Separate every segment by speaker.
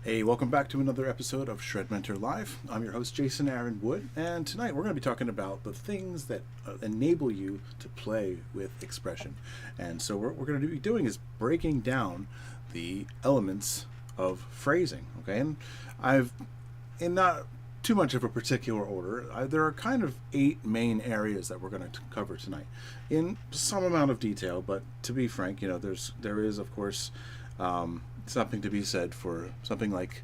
Speaker 1: Hey, welcome back to another episode of ShredMentor Live. I'm your host, Jason Aaron Wood, and tonight we're going to be talking about the things that enable you to play with expression. And so what we're going to be doing is breaking down the elements of phrasing, okay? And in not too much of a particular order, there are kind of 8 main areas that we're going to cover tonight in some amount of detail, but to be frank, there is, of course, something to be said for something like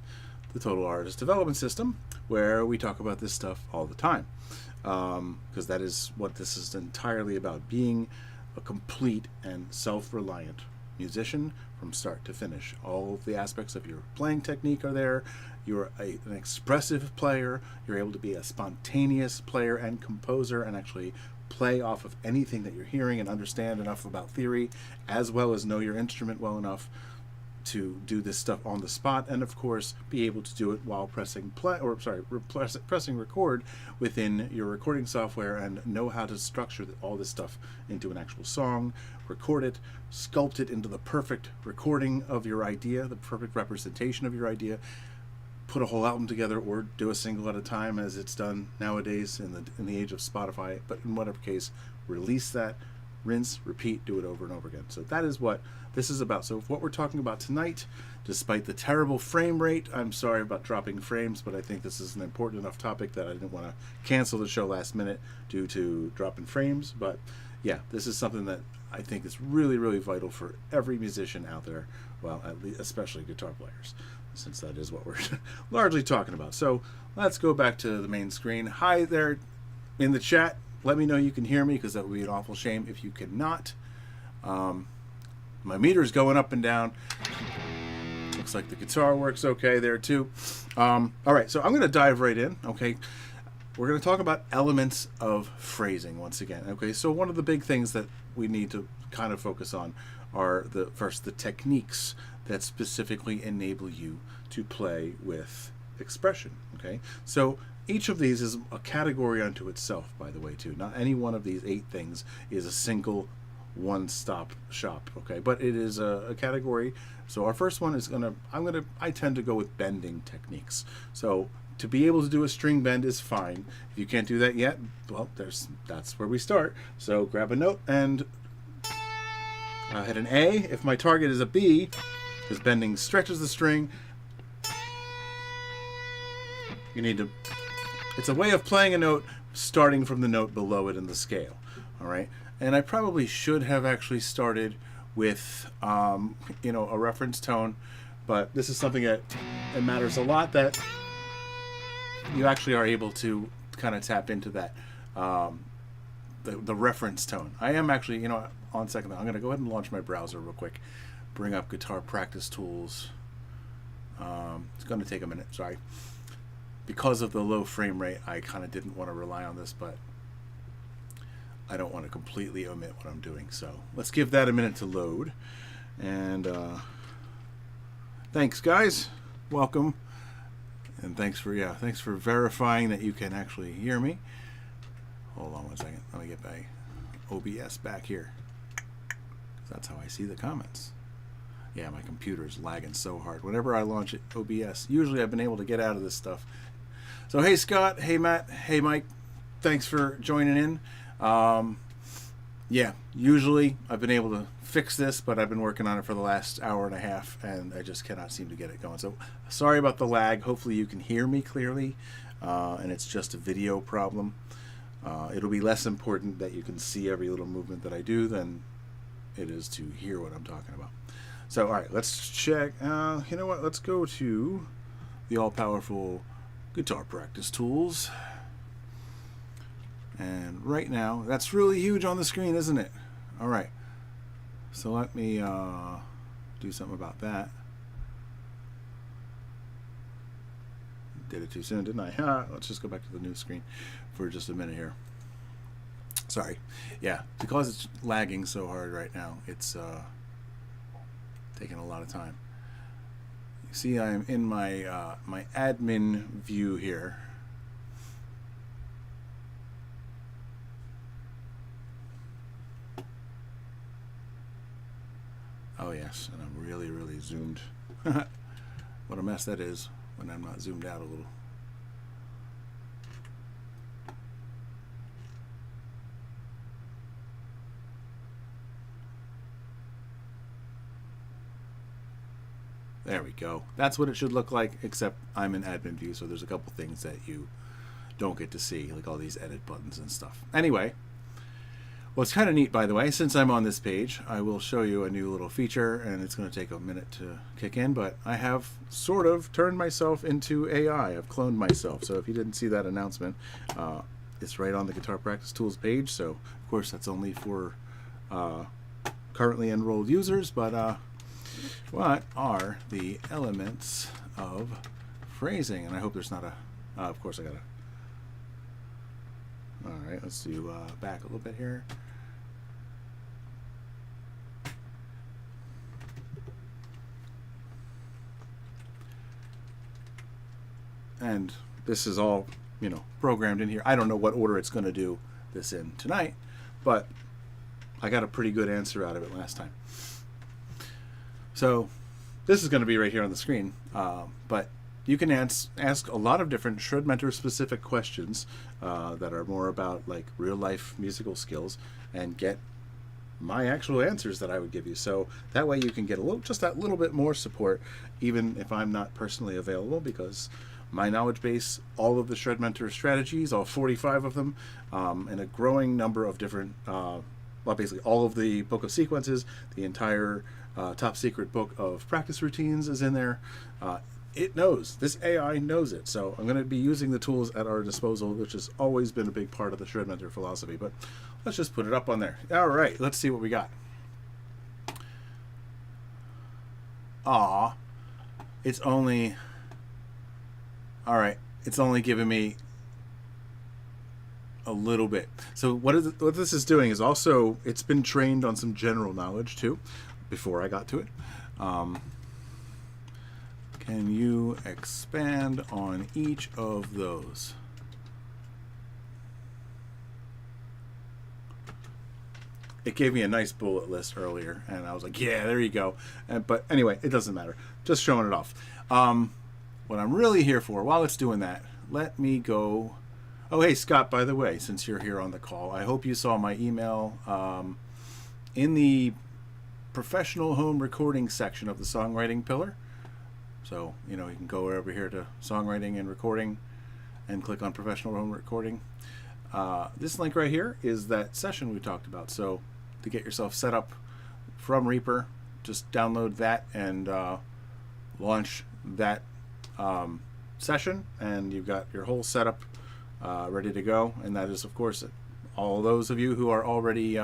Speaker 1: the Total Artist Development System, where we talk about this stuff all the time, because that is what this is entirely about, being a complete and self-reliant musician from start to finish. All of the aspects of your playing technique are there. You're an expressive player. You're able to be a spontaneous player and composer and actually play off of anything that you're hearing and understand enough about theory, as well as know your instrument well enough to do this stuff on the spot, and of course be able to do it while pressing pressing record within your recording software, and know how to structure all this stuff into an actual song, record it, sculpt it into the perfect recording of your idea, the perfect representation of your idea, put a whole album together, or do a single at a time as it's done nowadays in the age of Spotify. But in whatever case, release that, rinse, repeat, do it over and over again. So that is what this is about. So what we're talking about tonight, despite the terrible frame rate, I'm sorry about dropping frames, but I think this is an important enough topic that I didn't want to cancel the show last minute due to dropping frames. But yeah, this is something that I think is really, really vital for every musician out there, well, at least especially guitar players, since that is what we're largely talking about. So let's go back to the main screen. Hi there in the chat. Let me know you can hear me, because that would be an awful shame if you cannot. My meter's going up and down. Looks like the guitar works okay there too. All right, so I'm going to dive right in. Okay, we're going to talk about elements of phrasing once again. Okay, so one of the big things that we need to kind of focus on are the techniques that specifically enable you to play with expression. Okay, so each of these is a category unto itself, by the way, too. Not any one of these 8 things is a single one-stop shop, okay? But it is a category. So our first one is I tend to go with bending techniques. So to be able to do a string bend is fine. If you can't do that yet, well, that's where we start. So grab a note and hit an A. If my target is a B, because bending stretches the string, you need to. It's a way of playing a note starting from the note below it in the scale, all right? And I probably should have actually started with, a reference tone, but this is something that it matters a lot, that you actually are able to kind of tap into that, the reference tone. I am actually, on second thought, I'm going to go ahead and launch my browser real quick, bring up guitar practice tools. It's going to take a minute, sorry. Because of the low frame rate, I kind of didn't want to rely on this, but I don't want to completely omit what I'm doing. So let's give that a minute to load. And thanks, guys. Welcome. And thanks for verifying that you can actually hear me. Hold on one second. Let me get my OBS back here. That's how I see the comments. Yeah, my computer is lagging so hard. Whenever I launch it, OBS, usually I've been able to get out of this stuff. So hey Scott, hey Matt, hey Mike, thanks for joining in. Yeah, usually I've been able to fix this, but I've been working on it for the last hour and a half, and I just cannot seem to get it going. So sorry about the lag. Hopefully you can hear me clearly, and it's just a video problem. It'll be less important that you can see every little movement that I do than it is to hear what I'm talking about. So, all right, let's check. You know what? Let's go to the all-powerful guitar practice tools. And right now, that's really huge on the screen, isn't it? All right. So let me do something about that. Did it too soon, didn't I? Let's just go back to the new screen for just a minute here. Sorry. Yeah, because it's lagging so hard right now, it's taking a lot of time. You see, I'm in my my admin view here. Oh yes, and I'm really zoomed. what a mess that is when I'm not zoomed out a little. There we go. That's what it should look like, except I'm in admin view, so there's a couple things that you don't get to see, like all these edit buttons and stuff. Anyway, what's kind of neat, by the way, since I'm on this page, I will show you a new little feature, and it's going to take a minute to kick in, but I have sort of turned myself into AI. I've cloned myself, so if you didn't see that announcement, it's right on the Guitar Practice Tools page, so of course that's only for currently enrolled users, but what are the elements of phrasing? And I hope there's not a, of course I gotta, all right, let's do back a little bit here. And this is all, you know, programmed in here. I don't know what order it's going to do this in tonight, but I got a pretty good answer out of it last time. So this is going to be right here on the screen, but you can ask a lot of different ShredMentor specific questions that are more about like real life musical skills and get my actual answers that I would give you. So that way you can get a little, just that little bit more support, even if I'm not personally available, because my knowledge base, all of the ShredMentor strategies, all 45 of them, and a growing number of different, well, basically all of the book of sequences, the entire top secret book of practice routines is in there. It knows, this AI knows it. So I'm going to be using the tools at our disposal, which has always been a big part of the ShredMentor philosophy, but let's just put it up on there. All right, let's see what we got. It's only, all right, it's only giving me a little bit. So what this is doing is also, it's been trained on some general knowledge too, before I got to it. Can you expand on each of those? It gave me a nice bullet list earlier, and I was like, yeah, there you go. But anyway, it doesn't matter. Just showing it off. What I'm really here for, while it's doing that, let me go. Oh, hey, Scott, by the way, since you're here on the call, I hope you saw my email in the professional home recording section of the songwriting pillar. So, you know, you can go over here to songwriting and recording and click on professional home recording. This link right here is that session we talked about. So to get yourself set up from Reaper, just download that and launch that session, and you've got your whole setup ready to go. And that is, of course, all those of you who are already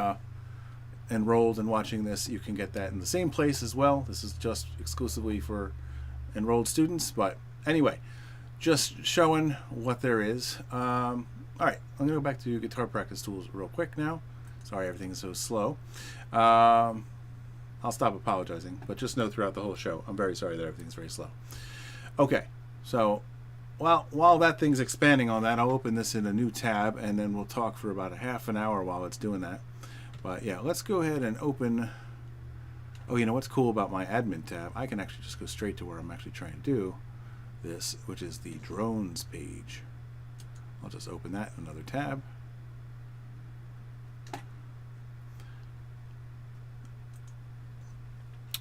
Speaker 1: enrolled and watching this, you can get that in the same place as well. This is just exclusively for enrolled students, but anyway, just showing what there is. All right, I'm gonna go back to Guitar Practice Tools real quick now. Sorry, everything's so slow. I'll stop apologizing, but just know throughout the whole show, I'm very sorry that everything's very slow. Okay, so while that thing's expanding on that, I'll open this in a new tab, and then we'll talk for about a half an hour while it's doing that. But yeah, let's go ahead and open. Oh, you know what's cool about my admin tab? I can actually just go straight to where I'm actually trying to do this, which is the drones page. I'll just open that in another tab.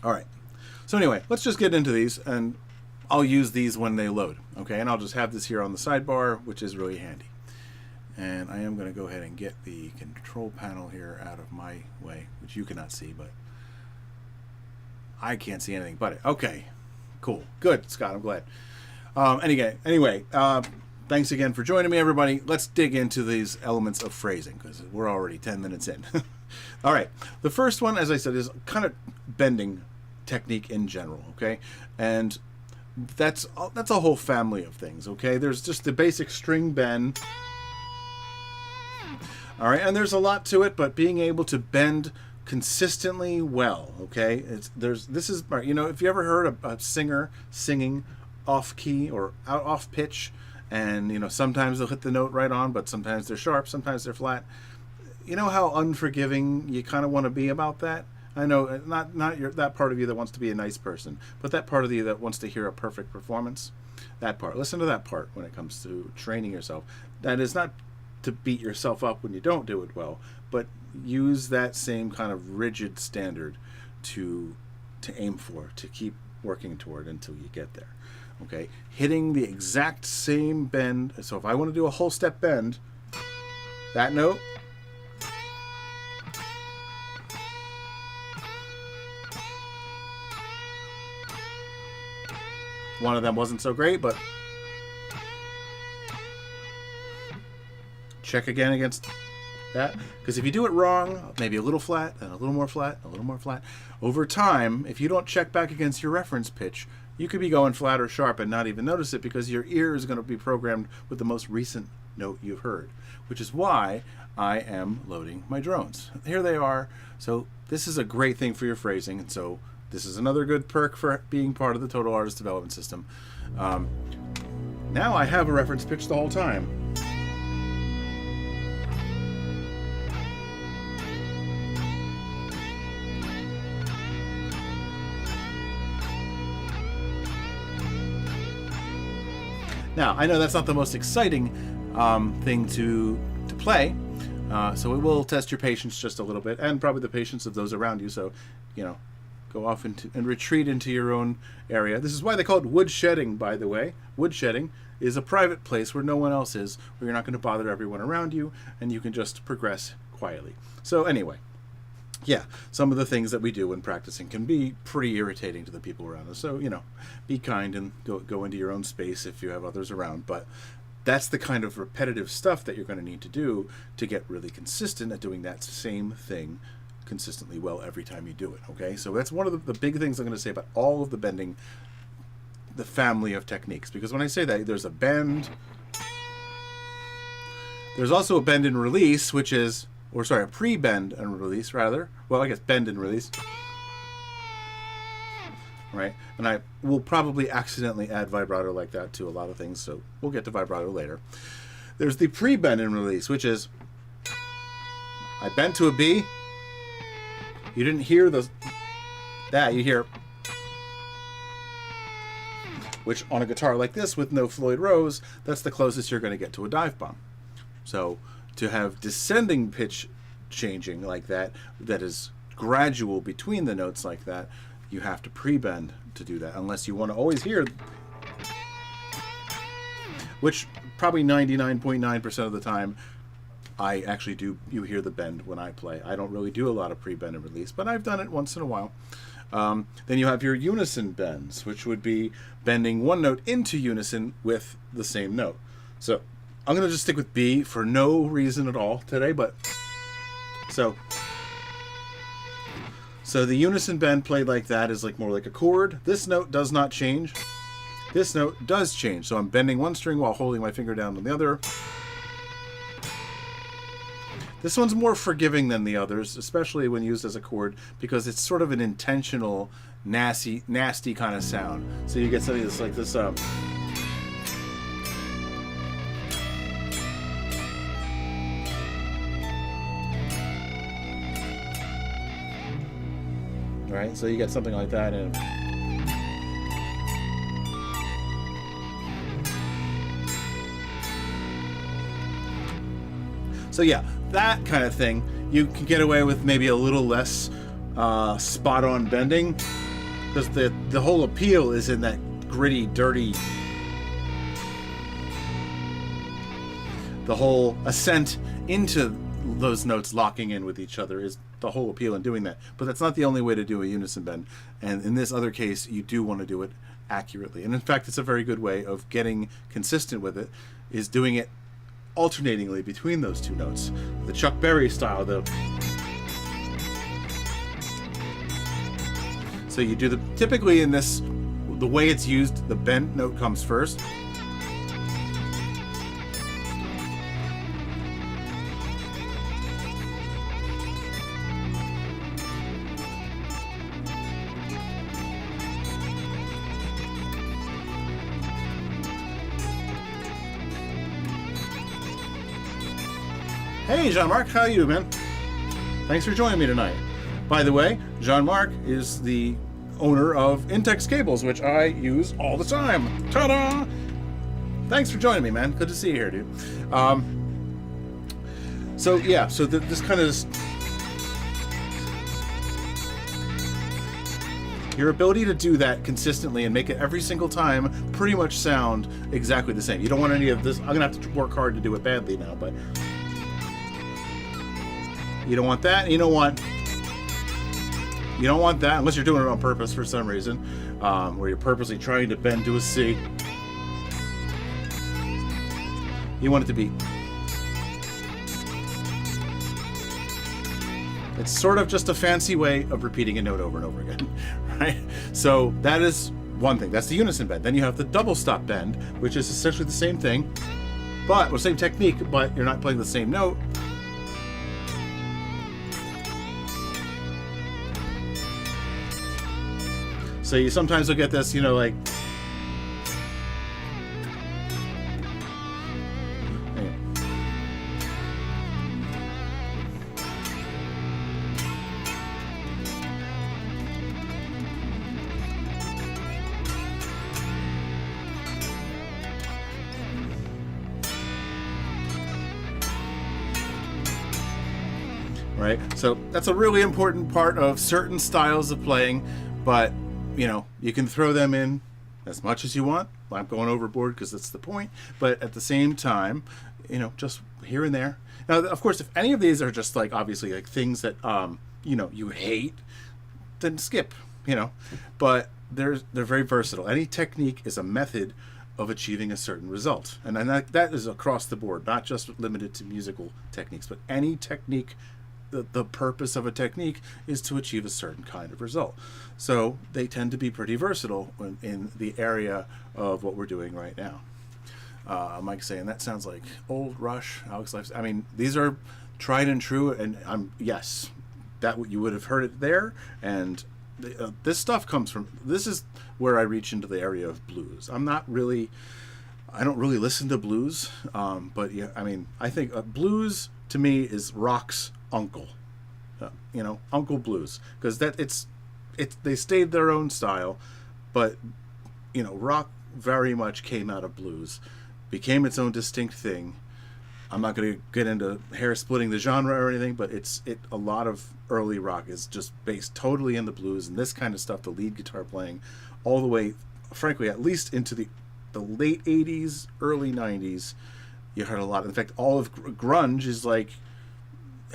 Speaker 1: All right. So anyway, let's just get into these, and I'll use these when they load. Okay, and I'll just have this here on the sidebar, which is really handy. And I am going to go ahead and get the control panel here out of my way, which you cannot see, but I can't see anything but it. Okay, cool, good, Scott. I'm glad. Anyway, thanks again for joining me, everybody. Let's dig into these elements of phrasing because we're already 10 minutes in. All right, the first one, as I said, is kind of bending technique in general. Okay, and that's a whole family of things. Okay, there's just the basic string bend. All right, and there's a lot to it, but being able to bend consistently well, okay? This is, you know, if you ever heard a singer singing off key or off pitch, and you know sometimes they'll hit the note right on, but sometimes they're sharp, sometimes they're flat. You know how unforgiving you kind of want to be about that? I know not that part of you that wants to be a nice person, but that part of you that wants to hear a perfect performance. That part. Listen to that part when it comes to training yourself. That is not to beat yourself up when you don't do it well, but use that same kind of rigid standard to aim for, to keep working toward until you get there. Okay, hitting the exact same bend. So if I want to do a whole step bend, that note, one of them wasn't so great, but check again against that, because if you do it wrong, maybe a little flat and a little more flat, a little more flat, over time, if you don't check back against your reference pitch, you could be going flat or sharp and not even notice it, because your ear is going to be programmed with the most recent note you've heard, which is why I am loading my drones. Here they are. So this is a great thing for your phrasing, and so this is another good perk for being part of the Total Artist Development System. Now I have a reference pitch the whole time. Now, I know that's not the most exciting thing to play, so it will test your patience just a little bit, and probably the patience of those around you, so, you know, go off and retreat into your own area. This is why they call it wood shedding, by the way. Wood shedding is a private place where no one else is, where you're not going to bother everyone around you, and you can just progress quietly. So anyway, yeah, some of the things that we do when practicing can be pretty irritating to the people around us. So, you know, be kind and go into your own space if you have others around. But that's the kind of repetitive stuff that you're going to need to do to get really consistent at doing that same thing consistently well every time you do it. Okay, so that's one of the big things I'm going to say about all of the bending, the family of techniques. Because when I say that, there's a bend, there's also a bend and release, which is, or sorry, a pre-bend and release rather. Well, I guess bend and release. Right? And I will probably accidentally add vibrato like that to a lot of things, so we'll get to vibrato later. There's the pre-bend and release, which is I bent to a B. You didn't hear that, you hear, which on a guitar like this with no Floyd Rose, that's the closest you're going to get to a dive bomb. So to have descending pitch changing like that, that is gradual between the notes like that, you have to pre-bend to do that, unless you want to always hear, which probably 99.9% of the time I actually do, you hear the bend when I play. I don't really do a lot of pre-bend and release, but I've done it once in a while. Then you have your unison bends, which would be bending one note into unison with the same note. So I'm going to just stick with B for no reason at all today, but so the unison bend played like that is like more like a chord. This note does not change. This note does change. So I'm bending one string while holding my finger down on the other. This one's more forgiving than the others, especially when used as a chord, because it's sort of an intentional, nasty kind of sound. So you get something that's like this. Right, so you get something like that, and so yeah, that kind of thing you can get away with maybe a little less spot-on bending, because the whole appeal is in that gritty, dirty, the whole ascent into those notes locking in with each other is the whole appeal in doing that. But that's not the only way to do a unison bend, and in this other case you do want to do it accurately, and in fact it's a very good way of getting consistent with it, is doing it alternatingly between those two notes, the Chuck Berry style though. So you do typically in this, the way it's used, the bent note comes first. Hey, Jean-Marc, how are you, man? Thanks for joining me tonight. By the way, Jean-Marc is the owner of Intex cables, which I use all the time. Ta-da! Thanks for joining me, man. Good to see you here, dude. So yeah, so this kind of your ability to do that consistently and make it every single time pretty much sound exactly the same. You don't want any of this. I'm gonna have to work hard to do it badly now, but you don't want that. You don't want that unless you're doing it on purpose for some reason, where you're purposely trying to bend to a C. You want it to be. It's sort of just a fancy way of repeating a note over and over again, right? So that is one thing. That's the unison bend. Then you have the double stop bend, which is essentially the same thing, but same technique, but you're not playing the same note. So you sometimes will get this, you know, like. Right? So that's a really important part of certain styles of playing, but you know, you can throw them in as much as you want. I'm going overboard because that's the point, but at the same time, you know, just here and there. Now, of course, if any of these are just like obviously like things that you know, you hate, then skip, you know. But they're very versatile. Any technique is a method of achieving a certain result, and that is across the board, not just limited to musical techniques, but any technique. The purpose of a technique is to achieve a certain kind of result. So they tend to be pretty versatile in the area of what we're doing right now. Mike's saying that sounds like old Rush, Alex Life. I mean, these are tried and true, and yes, that you would have heard it there. And this stuff comes from. This is where I reach into the area of blues. I don't really listen to blues, but yeah, I mean, I think blues to me is rock's uncle, you know, Uncle Blues, because they stayed their own style, but you know, rock very much came out of blues, became its own distinct thing. I'm not going to get into hair splitting the genre or anything, but a lot of early rock is just based totally in the blues and this kind of stuff, the lead guitar playing, all the way, frankly, at least into the late 80s, early 90s. You heard a lot. In fact, all of grunge is like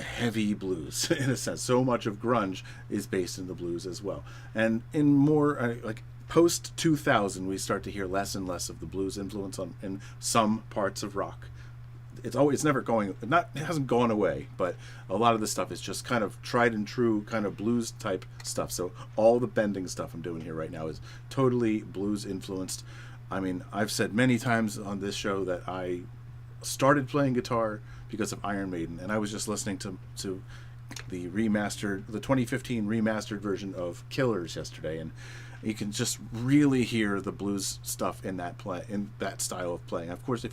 Speaker 1: heavy blues in a sense. So much of grunge is based in the blues as well. And in more like post 2000, we start to hear less and less of the blues influence in some parts of rock. It hasn't gone away, but a lot of the stuff is just kind of tried and true kind of blues type stuff. So all the bending stuff I'm doing here right now is totally blues influenced. I mean, I've said many times on this show that I started playing guitar because of Iron Maiden, and I was just listening to the 2015 remastered version of Killers yesterday, and you can just really hear the blues stuff in that style of playing. Of course,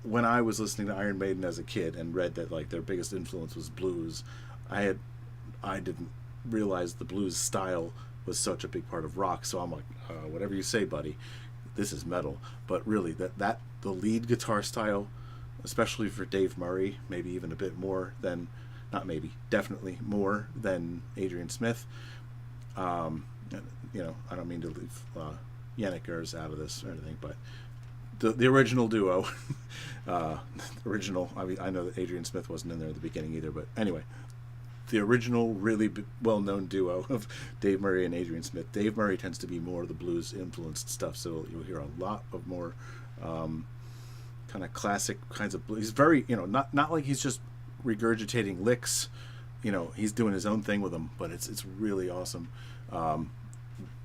Speaker 1: when I was listening to Iron Maiden as a kid and read that like their biggest influence was blues, I didn't realize the blues style was such a big part of rock. So I'm like, whatever you say, buddy, this is metal. But really, the lead guitar style, especially for Dave Murray, maybe even a bit more than, not maybe, definitely more than Adrian Smith. You know, I don't mean to leave Yannick Gers out of this or anything, but the original duo, I mean, I know that Adrian Smith wasn't in there at the beginning either, but anyway, the original really well-known duo of Dave Murray and Adrian Smith. Dave Murray tends to be more of the blues-influenced stuff, so you'll hear a lot of more kind of classic kinds of blues. He's very, you know, not like he's just regurgitating licks, you know, he's doing his own thing with them, but it's really awesome.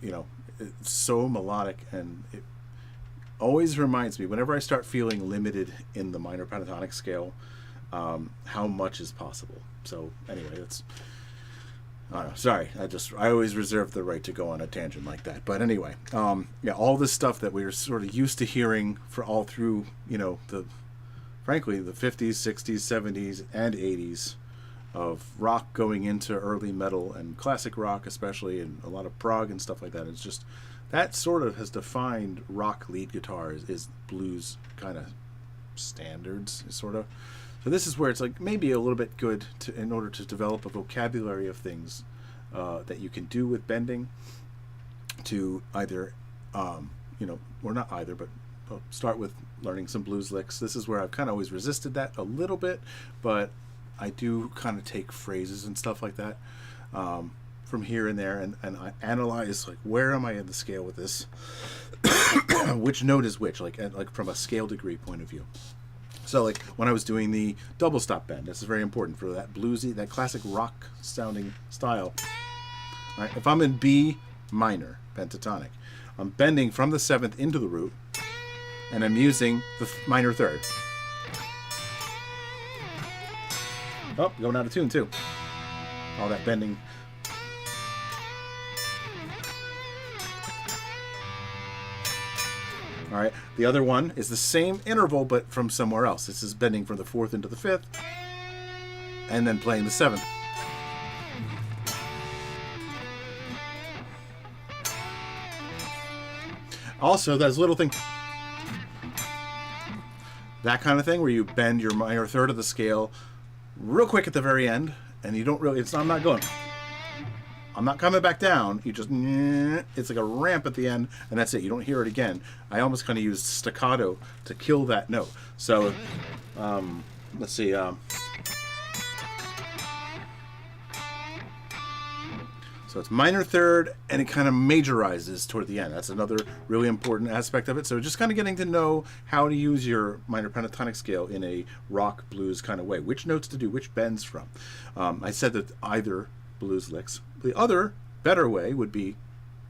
Speaker 1: You know, it's so melodic, and it always reminds me, whenever I start feeling limited in the minor pentatonic scale, how much is possible. So anyway, sorry, I always reserve the right to go on a tangent like that. But anyway, yeah, all this stuff that we were sort of used to hearing for all through, you know, frankly, the 50s, 60s, 70s, and 80s, of rock going into early metal and classic rock, especially, and a lot of prog and stuff like that. It's just that sort of has defined rock lead guitars is blues kind of standards, sort of. So this is where it's like maybe a little bit good in order to develop a vocabulary of things that you can do with bending to either, or not either, but start with learning some blues licks. This is where I've kind of always resisted that a little bit, but I do kind of take phrases and stuff like that from here and there, and I analyze like where am I in the scale with this, which note is which, like from a scale degree point of view. So like when I was doing the double stop bend, this is very important for that bluesy, that classic rock sounding style. All right, if I'm in B minor pentatonic, I'm bending from the 7th into the root, and I'm using the minor third. Oh, going out of tune too. All that bending. All right, the other one is the same interval, but from somewhere else. This is bending from the 4th into the 5th, and then playing the 7th. Also, there's little thing, that kind of thing, where you bend your minor third of the scale real quick at the very end, and you don't really, I'm not going, I'm not coming back down. You just, it's like a ramp at the end, and that's it. You don't hear it again. I almost kind of used staccato to kill that note. So, let's see. So it's minor third, and it kind of majorizes toward the end. That's another really important aspect of it. So just kind of getting to know how to use your minor pentatonic scale in a rock blues kind of way. Which notes to do, which bends from. I said that either blues licks. The other better way would be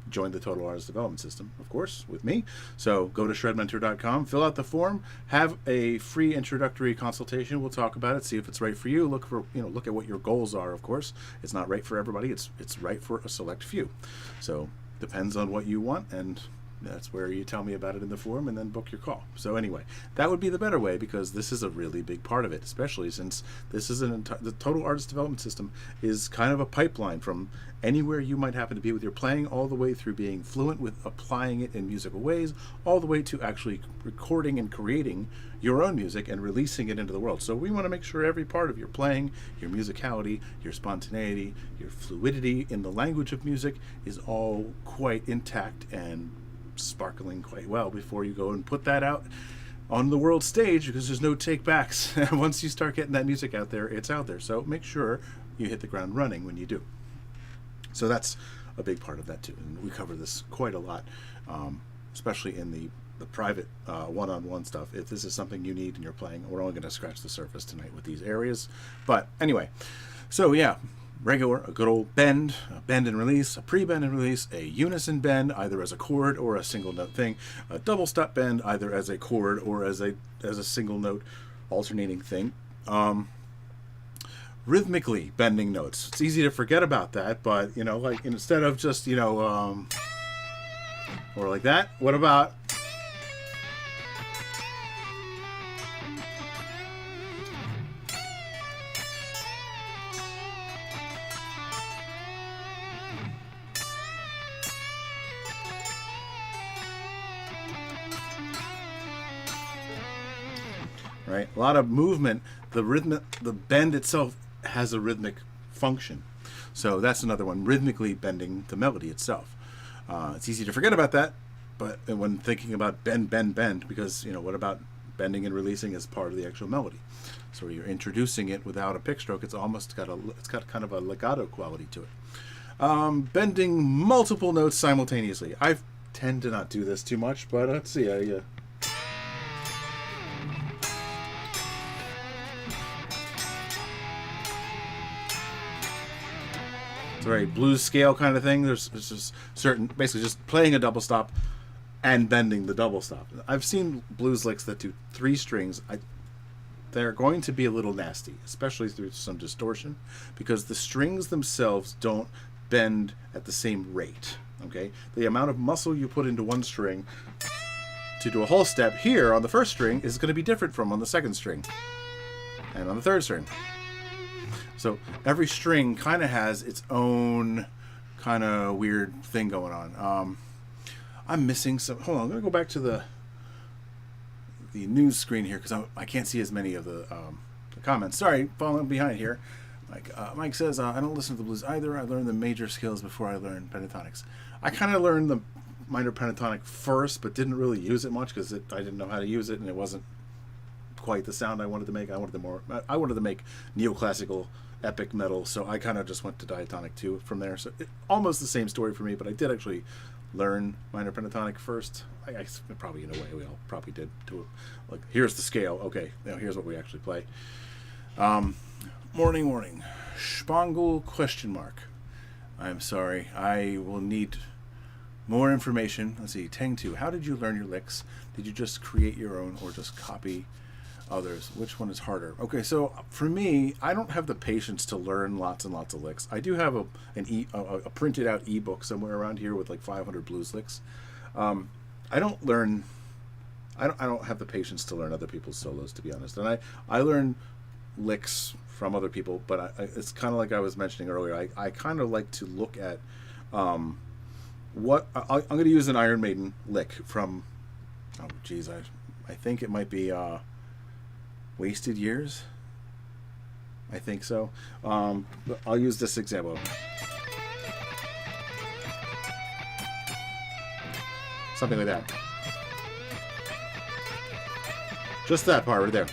Speaker 1: join the Total Artist Development System, of course, with me. So go to ShredMentor.com, fill out the form, have a free introductory consultation. We'll talk about it, see if it's right for you. Look at what your goals are. Of course, it's not right for everybody. It's right for a select few. So depends on what you want, and that's where you tell me about it in the form and then book your call. So anyway, that would be the better way, because this is a really big part of it, especially since this is the Total Artist Development System is kind of a pipeline from anywhere you might happen to be with your playing, all the way through being fluent with applying it in musical ways, all the way to actually recording and creating your own music and releasing it into the world. So we want to make sure every part of your playing, your musicality, your spontaneity, your fluidity in the language of music is all quite intact and sparkling quite well before you go and put that out on the world stage, because there's no take backs. Once you start getting that music out there, it's out there. So make sure you hit the ground running when you do. So that's a big part of that too, and we cover this quite a lot, especially in the private one-on-one stuff. If this is something you need and you're playing, we're only going to scratch the surface tonight with these areas. But anyway, so yeah, regular, a good old bend, a bend and release, a pre-bend and release, a unison bend, either as a chord or a single note thing, a double stop bend, either as a chord or as a single note alternating thing. Rhythmically bending notes. It's easy to forget about that, but like instead of just or like that, what about right? A lot of movement. The bend itself has a rhythmic function. So that's another one, rhythmically bending the melody itself. It's easy to forget about that, but when thinking about bend, because what about bending and releasing as part of the actual melody? So you're introducing it without a pick stroke. It's got kind of a legato quality to it. Bending multiple notes simultaneously. I tend to not do this too much, but let's see. Very blues scale kind of thing. There's just basically just playing a double stop and bending the double stop. I've seen blues licks that do 3 strings. They're going to be a little nasty, especially through some distortion, because the strings themselves don't bend at the same rate. Okay, the amount of muscle you put into one string to do a whole step here on the first string is going to be different from on the second string and on the third string. So every string kind of has its own kind of weird thing going on. I'm missing some. Hold on, I'm gonna go back to the news screen here because I can't see as many of the comments. Sorry, falling behind here. Mike says, I don't listen to the blues either. I learned the major scales before I learned pentatonics. I kind of learned the minor pentatonic first, but didn't really use it much because I didn't know how to use it, and it wasn't quite the sound I wanted to make. I wanted to make neoclassical epic metal, so I kind of just went to diatonic 2 from there. So almost the same story for me, but I did actually learn minor pentatonic first. I probably, in a way, we all probably did too. Like, here's the scale. Okay, now here's what we actually play. Morning. Spangle ? I'm sorry. I will need more information. Let's see. Tang 2. How did you learn your licks? Did you just create your own or just copy others? Which one is harder? Okay, so for me, I don't have the patience to learn lots and lots of licks. I do have a printed out ebook somewhere around here with like 500 blues licks. I don't have the patience to learn other people's solos, to be honest. And I learn licks from other people, but it's kind of like I was mentioning earlier. I kind of like to look at what I'm going to use an Iron Maiden lick from. Oh, geez, I think it might be Wasted Years. I think so. But I'll use this example. Something like that. Just that part right there.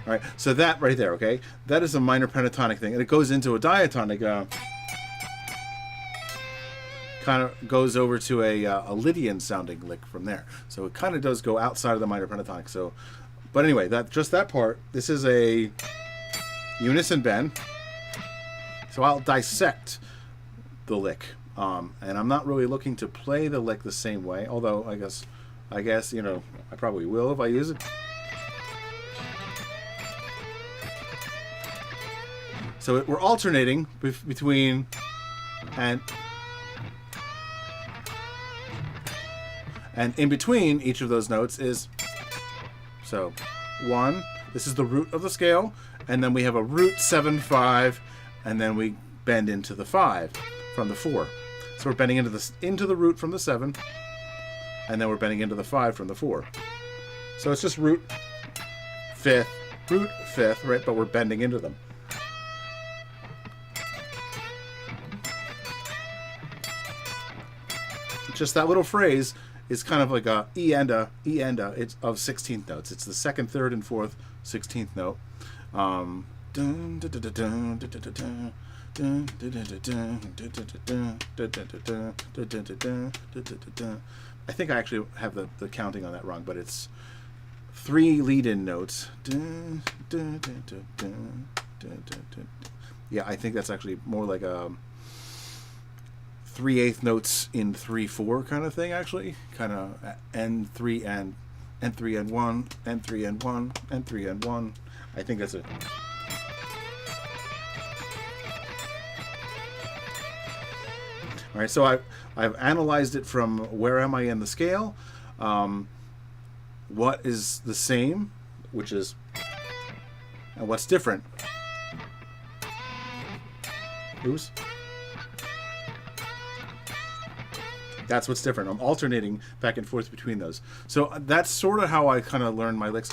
Speaker 1: All right, so that right there, okay? That is a minor pentatonic thing, and it goes into a diatonic, kind of goes over to a Lydian sounding lick from there. So it kind of does go outside of the minor pentatonic. So, but anyway, that part, this is a unison bend. So I'll dissect the lick, and I'm not really looking to play the lick the same way, although I guess, you know, I probably will if I use it. So we're alternating between and in between each of those notes is, so 1, this is the root of the scale, and then we have a root 7/5, and then we bend into the 5 from the 4. So we're bending into the root from the 7, and then we're bending into the 5 from the 4. So it's just root 5th, right? But we're bending into them. Just that little phrase is kind of like a E and a. It's of 16th notes. It's the 2nd, 3rd, and 4th 16th note. I think I actually have the counting on that wrong, but it's 3 lead-in notes. Yeah, I think that's actually more like a 3/8 notes in 3/4 kind of thing, actually. Kind of N3 and N3 and 1, N3 and 1, N3 and 1. I think that's it. All right, so I've analyzed it from where am I in the scale, what is the same, which is, and what's different. Oops. That's what's different. I'm alternating back and forth between those. So that's sort of how I kind of learned my licks.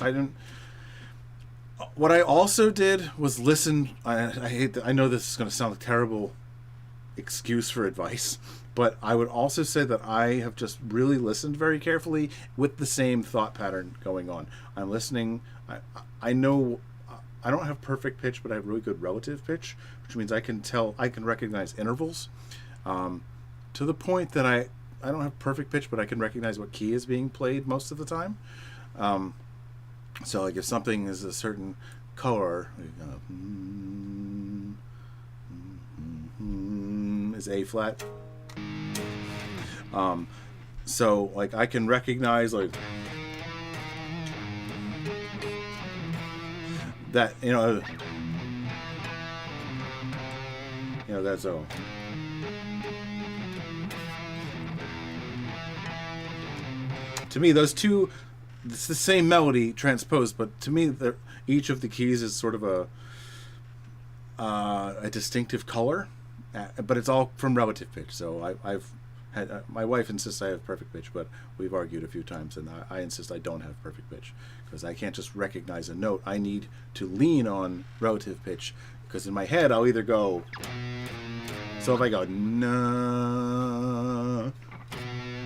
Speaker 1: What I also did was listen. I know this is going to sound like a terrible excuse for advice, but I would also say that I have just really listened very carefully with the same thought pattern going on. I'm listening. I know I don't have perfect pitch, but I have really good relative pitch, which means I can recognize intervals, to the point that I don't have perfect pitch, but I can recognize what key is being played most of the time. So like if something is a certain color, is A flat. So like I can recognize like that, that's all. To me, those two it's the same melody transposed, but to me, each of the keys is sort of a distinctive color, but it's all from relative pitch. So I've had my wife insists I have perfect pitch, but we've argued a few times, and I insist I don't have perfect pitch because I can't just recognize a note. I need to lean on relative pitch because in my head I'll either go. So if I go na,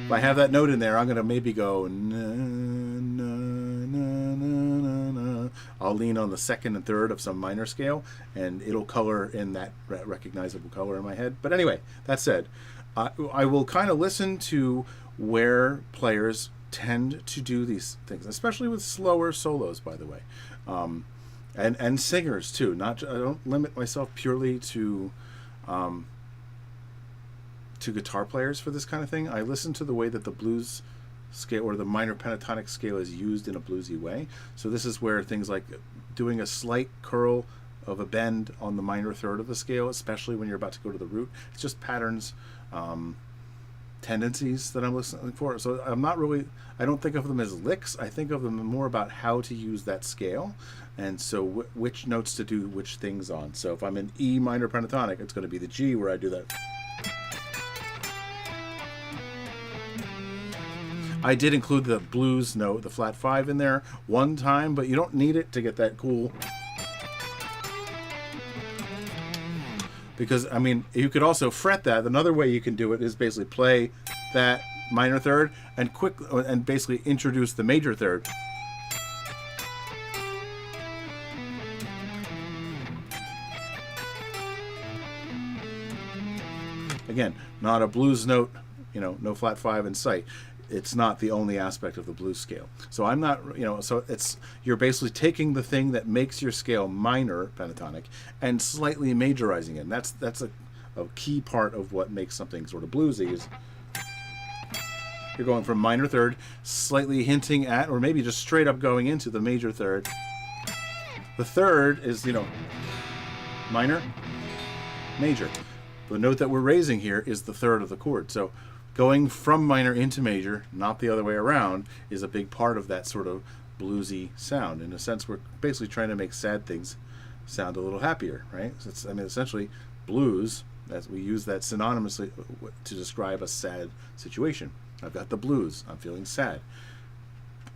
Speaker 1: if I have that note in there, I'm gonna maybe go na na na na na. I'll lean on the second and third of some minor scale, and it'll color in that recognizable color in my head. But anyway, that said, I will kind of listen to where players tend to do these things, especially with slower solos, by the way, and singers too. I don't limit myself purely to guitar players for this kind of thing. I listen to the way that the blues scale or the minor pentatonic scale is used in a bluesy way. So this is where things like doing a slight curl of a bend on the minor third of the scale, especially when you're about to go to the root. It's just patterns, tendencies that I'm listening for. So I don't think of them as licks. I think of them more about how to use that scale, and so which notes to do which things on. So if I'm in E minor pentatonic, it's going to be the G where I do that. I did include the blues note, the flat 5 in there one time, but you don't need it to get that cool. Because, I mean, you could also fret that. Another way you can do it is basically play that minor third and basically introduce the major third. Again, not a blues note, no flat 5 in sight. It's not the only aspect of the blues scale. So I'm not, so you're basically taking the thing that makes your scale minor pentatonic and slightly majorizing it. And that's a key part of what makes something sort of bluesy is you're going from minor third, slightly hinting at, or maybe just straight up going into the major third. The third is, minor, major. The note that we're raising here is the third of the chord. So going from minor into major, not the other way around, is a big part of that sort of bluesy sound. In a sense, we're basically trying to make sad things sound a little happier, right? So essentially, blues, as we use that synonymously to describe a sad situation. I've got the blues. I'm feeling sad.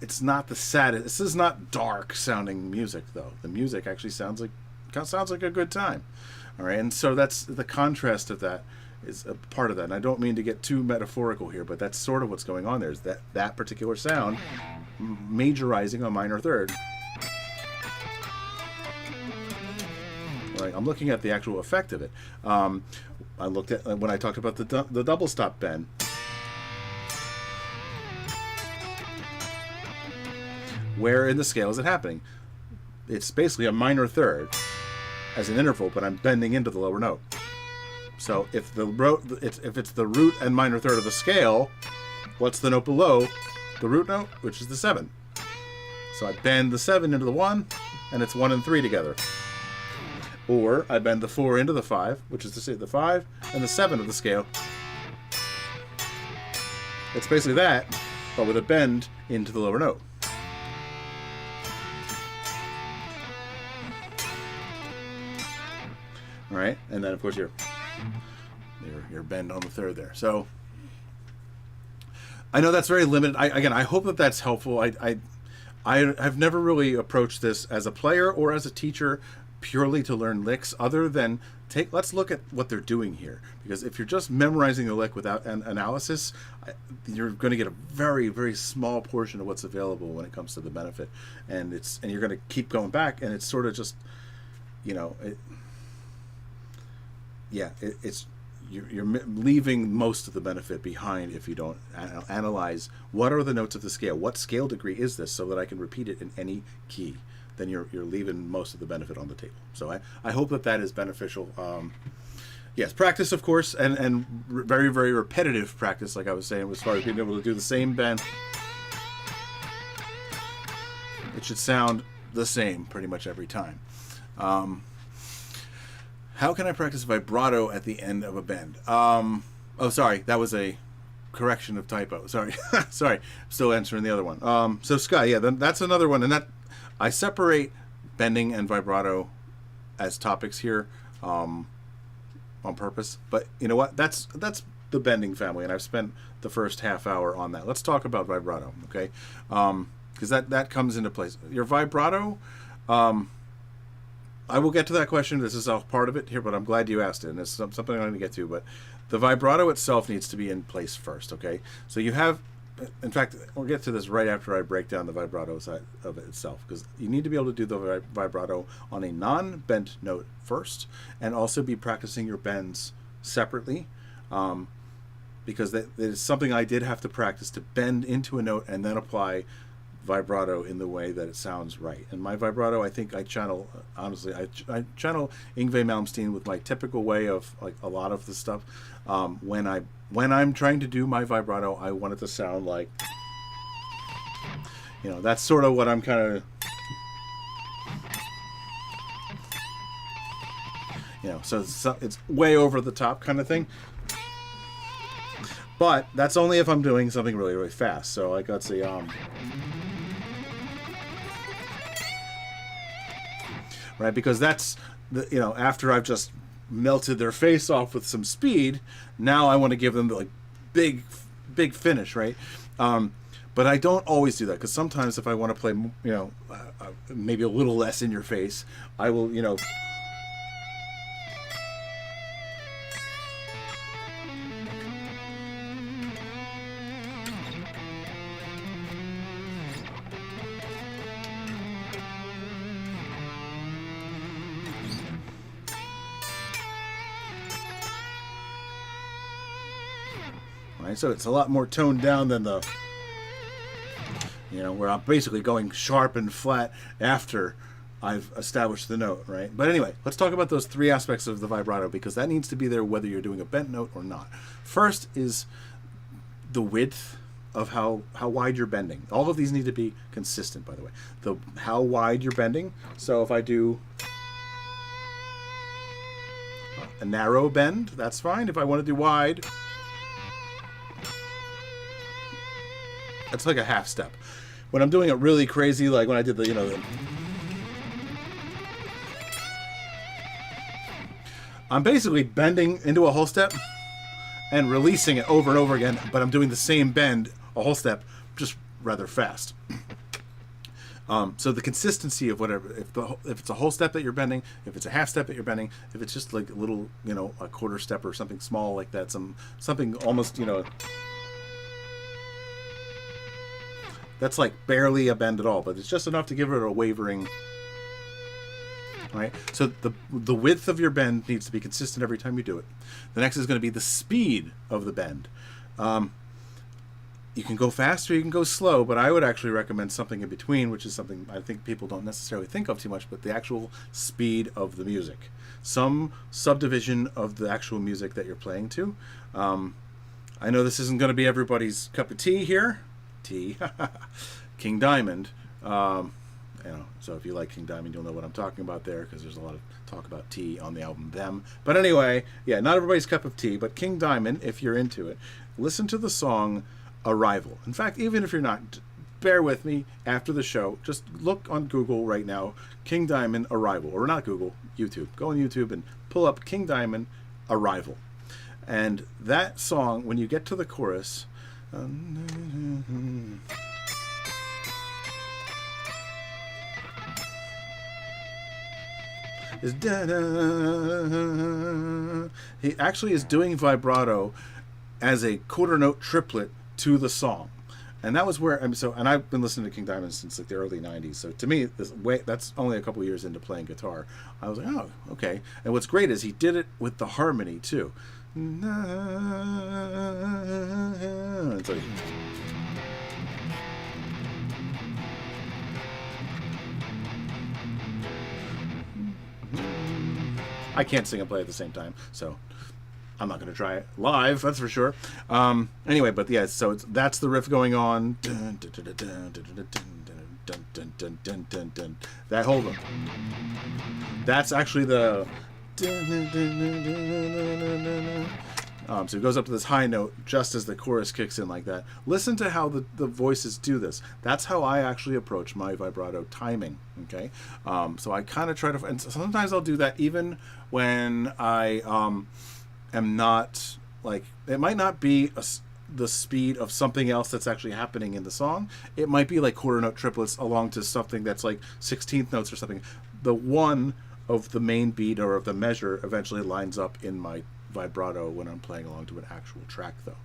Speaker 1: It's not the saddest. This is not dark sounding music, though. The music actually sounds like a good time. All right, and so that's the contrast of that. Is a part of that. And I don't mean to get too metaphorical here, but that's sort of what's going on there, is that particular sound majorizing a minor third. All right, I'm looking at the actual effect of it. I looked at when I talked about the double stop bend. Where in the scale is it happening? It's basically a minor third as an interval, but I'm bending into the lower note. So if it's the root and minor third of the scale, what's the note below the root note, which is the 7? So I bend the 7 into the 1, and it's 1 and 3 together. Or I bend the 4 into the 5, which is the 5 and the 7 of the scale. It's basically that, but with a bend into the lower note. All right, and then of course your bend on the third there. So I know that's very limited. I hope that that's helpful. I've never really approached this as a player or as a teacher purely to learn licks, other than let's look at what they're doing here. Because if you're just memorizing the lick without an analysis, you're going to get a very, very small portion of what's available when it comes to the benefit, and you're going to keep going back, and it's sort of just, you're leaving most of the benefit behind if you don't analyze what are the notes of the scale, what scale degree is this, so that I can repeat it in any key. Then you're leaving most of the benefit on the table. So I hope that is beneficial. Yes, practice, of course, and very, very repetitive practice, like I was saying, as far as being able to do the same bend. It should sound the same pretty much every time. How can I practice vibrato at the end of a bend? Oh, sorry, that was a correction of typo. Sorry, sorry. Still answering the other one. So Sky, yeah, then that's another one, and that I separate bending and vibrato as topics here on purpose. But you know what? That's the bending family, and I've spent the first half hour on that. Let's talk about vibrato, okay? Because that comes into place. Your vibrato. I will get to that question. This is all part of it here, but I'm glad you asked it, and it's something I'm going to get to. But the vibrato itself needs to be in place first, okay? So you have, in fact, we'll get to this right after I break down the vibrato side of it itself, because you need to be able to do the vibrato on a non-bent note first, and also be practicing your bends separately, because that is something I did have to practice, to bend into a note and then apply vibrato in the way that it sounds right. And my vibrato, I think I channel, honestly, I channel Yngwie Malmsteen with my typical way of like a lot of the stuff. When I'm trying to do my vibrato, I want it to sound like, you know, that's sort of what I'm kind of, you know, so it's way over the top kind of thing. But that's only if I'm doing something really, really fast. So like, let's see, right, because that's the, you know, after I've just melted their face off with some speed, now I want to give them the like big finish, right? But I don't always do that, because sometimes if I want to play, you know, maybe a little less in your face, I will, you know, right? So it's a lot more toned down than the, you know, where I'm basically going sharp and flat after I've established the note, right? But anyway, let's talk about those three aspects of the vibrato, because that needs to be there whether you're doing a bent note or not. First is the width of how wide you're bending. All of these need to be consistent, by the way. How wide you're bending. So if I do a narrow bend, that's fine. If I want to do wide, that's like a half step. When I'm doing it really crazy, like when I did the, you know, I'm basically bending into a whole step and releasing it over and over again, but I'm doing the same bend, a whole step, just rather fast. So the consistency of whatever, if it's a whole step that you're bending, if it's a half step that you're bending, if it's just like a little, you know, a quarter step or something small like that, something almost, you know, that's like barely a bend at all, but it's just enough to give it a wavering, right? So the width of your bend needs to be consistent every time you do it. The next is going to be the speed of the bend. You can go fast or you can go slow, but I would actually recommend something in between, which is something I think people don't necessarily think of too much, but the actual speed of the music. Some subdivision of the actual music that you're playing to. I know this isn't going to be everybody's cup of tea here. King Diamond, you know, so if you like King Diamond, you'll know what I'm talking about there, because there's a lot of talk about tea on the album Them. But anyway, yeah, not everybody's cup of tea, but King Diamond, if you're into it, listen to the song Arrival. In fact, even if you're not, bear with me after the show, just look on Google right now, King Diamond Arrival, or not Google, YouTube. Go on YouTube and pull up King Diamond Arrival. And that song, when you get to the chorus, is he actually is doing vibrato as a quarter note triplet to the song, and that was where and I've been listening to King Diamond since like the early 90s, so to me that's only a couple years into playing guitar. I was like, oh, okay. And what's great is he did it with the harmony too. It's like, I can't sing and play at the same time, so I'm not going to try it live, that's for sure. Anyway, but yeah, so that's the riff going on. That whole one. That's actually the. So it goes up to this high note just as the chorus kicks in like that. Listen to how the voices do this. That's how I actually approach my vibrato timing, okay? So I kind of try to, and sometimes I'll do that even when I am not, like, it might not be the speed of something else that's actually happening in the song. It might be like quarter note triplets along to something that's like 16th notes or something. The one of the main beat or of the measure eventually lines up in my vibrato when I'm playing along to an actual track, though.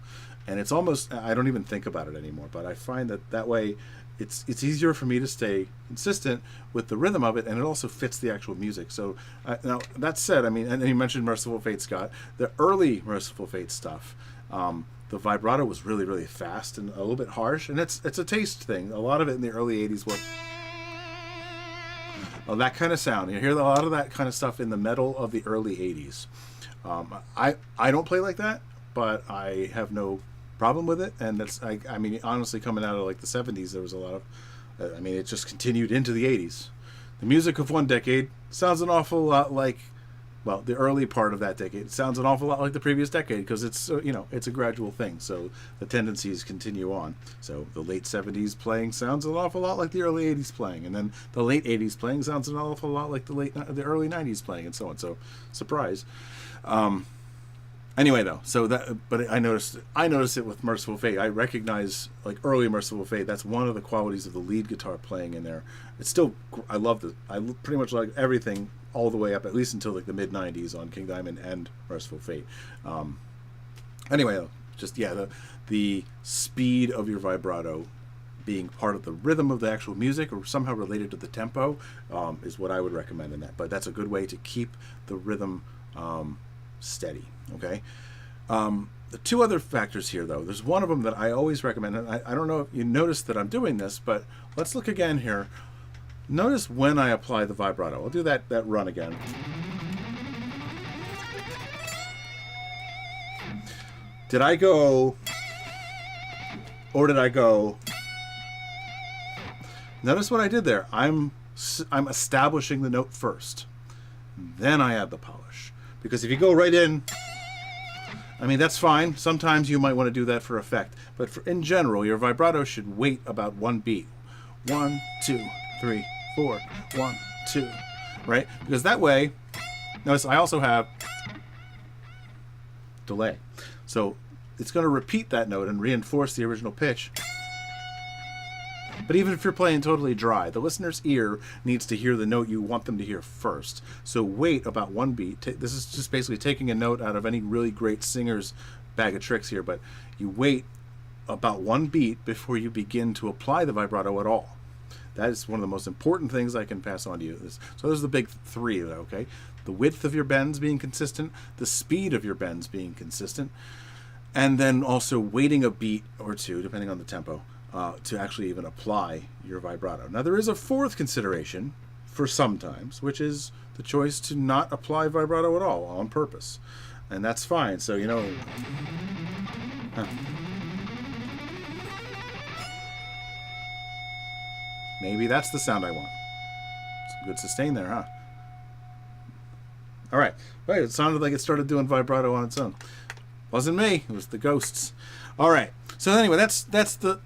Speaker 1: And it's almost, I don't even think about it anymore, but I find that way it's easier for me to stay consistent with the rhythm of it, and it also fits the actual music. So now that said, I mean, and you mentioned Merciful Fate, Scott. The early Merciful Fate stuff, the vibrato was really, really fast and a little bit harsh, and it's a taste thing. A lot of it in the early 80s was that kind of sound. You hear a lot of that kind of stuff in the metal of the early 80s. I don't play like that, but I have no problem with it, and that's, I mean, honestly, coming out of like the 70s, there was a lot of, I mean, it just continued into the 80s. The music of one decade sounds an awful lot like, well, the early part of that decade sounds an awful lot like the previous decade, because it's, you know, it's a gradual thing, so the tendencies continue on. So the late 70s playing sounds an awful lot like the early 80s playing, and then the late 80s playing sounds an awful lot like the early 90s playing, and so on. So, surprise. Anyway, though, so that, but I noticed it with Merciful Fate. I recognize, like, early Merciful Fate. That's one of the qualities of the lead guitar playing in there. It's still, I love it. I pretty much like everything all the way up, at least until like the mid '90s on King Diamond and Merciful Fate. Anyway, though, just yeah, the speed of your vibrato being part of the rhythm of the actual music or somehow related to the tempo is what I would recommend in that. But that's a good way to keep the rhythm steady. Okay. The two other factors here, though, there's one of them that I always recommend, and I don't know if you noticed that I'm doing this, but let's look again here. Notice when I apply the vibrato. I'll do that run again. Did I go, or did I go? Notice what I did there. I'm establishing the note first, then I add the polish. Because if you go right in, I mean, that's fine. Sometimes you might want to do that for effect. But in general, your vibrato should wait about one beat. 1, 2, 3, 4, 1, 2. Right? Because that way, notice I also have delay. So it's going to repeat that note and reinforce the original pitch. But even if you're playing totally dry, the listener's ear needs to hear the note you want them to hear first. So wait about one beat. This is just basically taking a note out of any really great singer's bag of tricks here, but you wait about one beat before you begin to apply the vibrato at all. That is one of the most important things I can pass on to you. So those are the big three, okay? The width of your bends being consistent, the speed of your bends being consistent, and then also waiting a beat or two, depending on the tempo, to actually even apply your vibrato. Now, there is a fourth consideration for sometimes, which is the choice to not apply vibrato at all on purpose. And that's fine. So, you know... Maybe that's the sound I want. Some good sustain there, huh? All right. Right, it sounded like it started doing vibrato on its own. Wasn't me. It was the ghosts. All right. So anyway,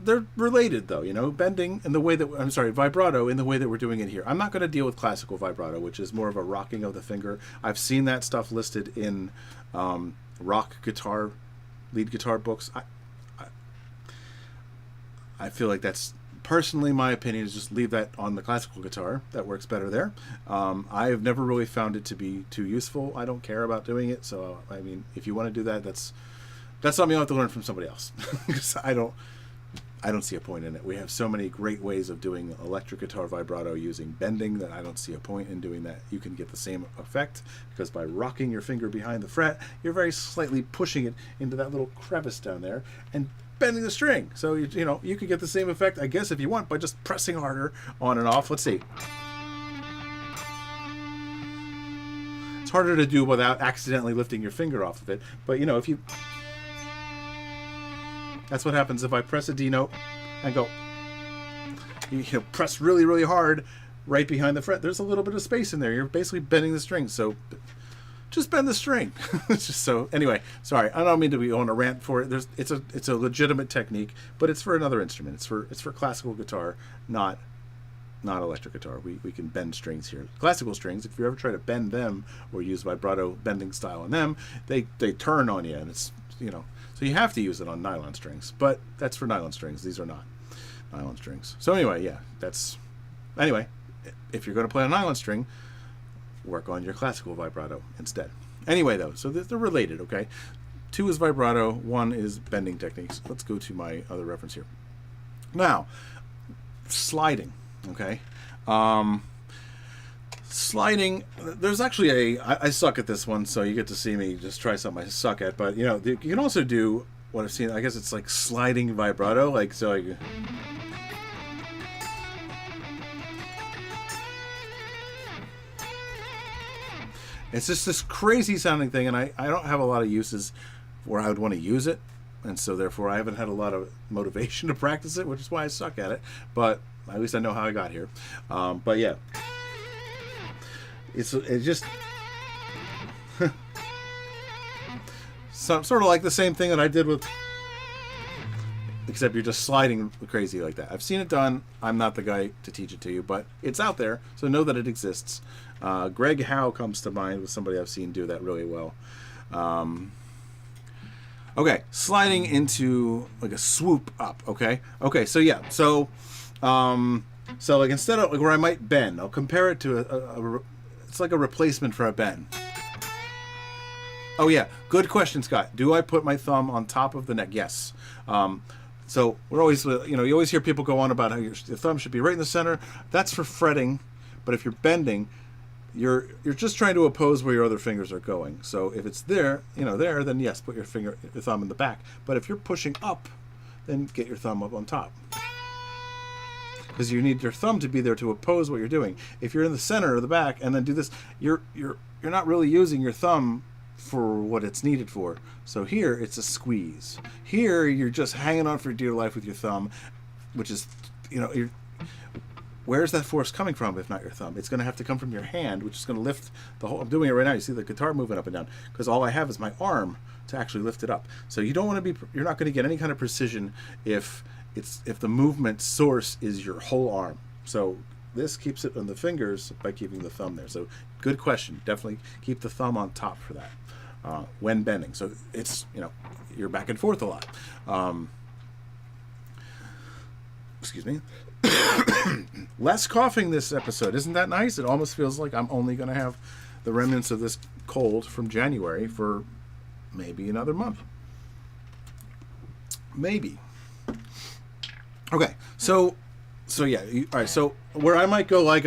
Speaker 1: they're related, though, you know, bending in the way that, vibrato in the way that we're doing it here. I'm not going to deal with classical vibrato, which is more of a rocking of the finger. I've seen that stuff listed in rock guitar, lead guitar books. I feel like that's, personally, my opinion is just leave that on the classical guitar. That works better there. I have never really found it to be too useful. I don't care about doing it. So, I mean, if you want to do that, that's something you'll have to learn from somebody else. Because I don't see a point in it. We have so many great ways of doing electric guitar vibrato using bending that I don't see a point in doing that. You can get the same effect because by rocking your finger behind the fret, you're very slightly pushing it into that little crevice down there and bending the string. So, you know, you could get the same effect, I guess, if you want, by just pressing harder on and off. Let's see. It's harder to do without accidentally lifting your finger off of it. But, you know, if you... That's what happens if I press a D note and go, you know, press really, really hard right behind the fret. There's a little bit of space in there. You're basically bending the string. So just bend the string. It's just so, anyway, sorry, I don't mean to be on a rant for it. It's a legitimate technique, but it's for another instrument. It's for classical guitar, not electric guitar. We can bend strings here. Classical strings, if you ever try to bend them or use vibrato bending style on them, they turn on you, and it's, so you have to use it on nylon strings, but that's for nylon strings. These are not nylon strings. So anyway, yeah, anyway, if you're going to play a nylon string, work on your classical vibrato instead. Anyway, though, so they're related, okay? 2 is vibrato, 1 is bending techniques. Let's go to my other reference here. Now, sliding, okay? Sliding, there's actually I suck at this one, so you get to see me just try something I suck at, but, you can also do what I've seen, I guess it's like sliding vibrato, like, so like... It's just this crazy sounding thing, and I don't have a lot of uses where I would want to use it, and so therefore I haven't had a lot of motivation to practice it, which is why I suck at it, but at least I know how I got here. But yeah, it's just sort of like the same thing that I did with, except you're just sliding crazy like that. I've seen it done. I'm not the guy to teach it to you, but it's out there, so know that it exists. Greg Howe comes to mind with somebody I've seen do that really well. Okay, sliding into like a swoop up. Okay, so yeah, so like instead of like where I might bend, I'll compare it to it's like a replacement for a bend. Oh yeah, good question, Scott. Do I put my thumb on top of the neck? Yes. So we're always, you always hear people go on about how your thumb should be right in the center. That's for fretting, but if you're bending, you're just trying to oppose where your other fingers are going. So if it's there, then yes, put your thumb in the back. But if you're pushing up, then get your thumb up on top, because you need your thumb to be there to oppose what you're doing. If you're in the center or the back and then do this, you're not really using your thumb for what it's needed for. So here it's a squeeze. Here you're just hanging on for dear life with your thumb, which is, where's that force coming from if not your thumb? It's going to have to come from your hand, which is going to lift the whole. I'm doing it right now. You see the guitar moving up and down because all I have is my arm to actually lift it up. So you don't want to be. You're not going to get any kind of precision if the movement source is your whole arm. So this keeps it on the fingers by keeping the thumb there. So good question. Definitely keep the thumb on top for that when bending. So it's you're back and forth a lot. Excuse me. Less coughing this episode. Isn't that nice? It almost feels like I'm only going to have the remnants of this cold from January for maybe another month. Maybe. Okay, so yeah, all right, so where I might go like,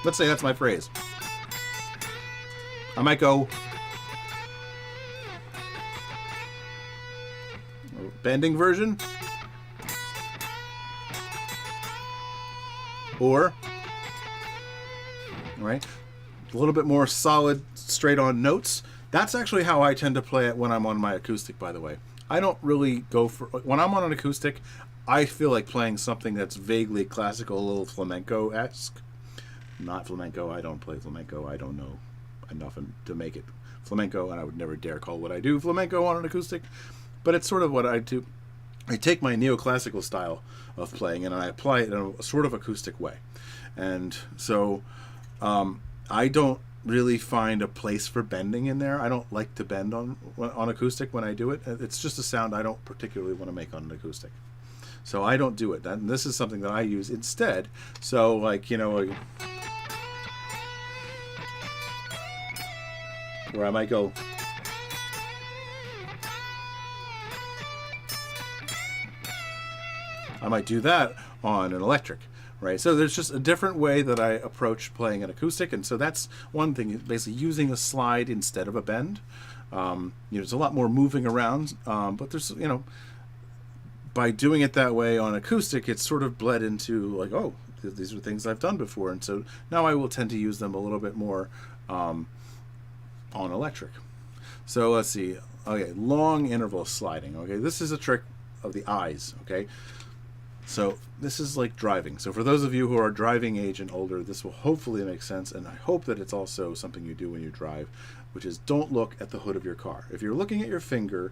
Speaker 1: let's say that's my phrase. I might go, bending version, or, all right, a little bit more solid, straight on notes. That's actually how I tend to play it when I'm on my acoustic, by the way. I don't really go for, when I'm on an acoustic, I feel like playing something that's vaguely classical, a little flamenco-esque. Not flamenco, I don't play flamenco, I don't know enough to make it flamenco, and I would never dare call what I do flamenco on an acoustic, but it's sort of what I do. I take my neoclassical style of playing and I apply it in a sort of acoustic way. And so I don't really find a place for bending in there. I don't like to bend on acoustic when I do it. It's just a sound I don't particularly want to make on an acoustic. So I don't do it. And this is something that I use instead. So like, where I might go, I might do that on an electric, right? So there's just a different way that I approach playing an acoustic, and so that's one thing, basically using a slide instead of a bend. There's a lot more moving around, but there's, by doing it that way on acoustic, it's sort of bled into like, oh, these are things I've done before, and so now I will tend to use them a little bit more on electric. So let's see. Okay, long interval sliding. Okay, this is a trick of the eyes. Okay. So this is like driving. So for those of you who are driving age and older, this will hopefully make sense, and I hope that it's also something you do when you drive, which is don't look at the hood of your car. If you're looking at your finger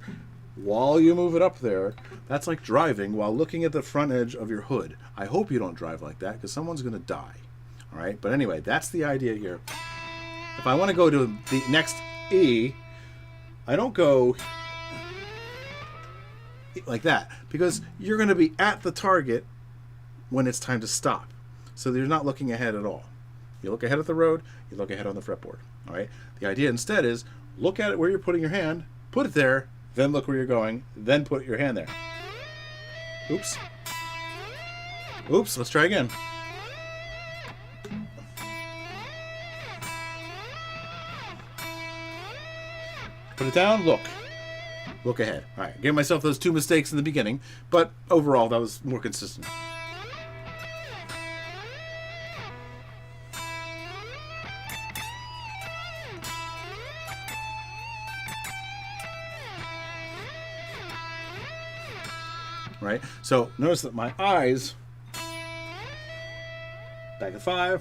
Speaker 1: while you move it up there, that's like driving while looking at the front edge of your hood. I hope you don't drive like that, because someone's going to die. All right, but anyway, that's the idea here. If I want to go to the next E, I don't go like that, because you're going to be at the target when it's time to stop. So you're not looking ahead at all. You look ahead at the road, you look ahead on the fretboard. All right. The idea instead is look at it where you're putting your hand, put it there, then look where you're going, then put your hand there. Oops. Oops. Let's try again. Put it down, look. Look ahead. All right, gave myself those 2 mistakes in the beginning, but overall that was more consistent. Right? So notice that my eyes, back to 5,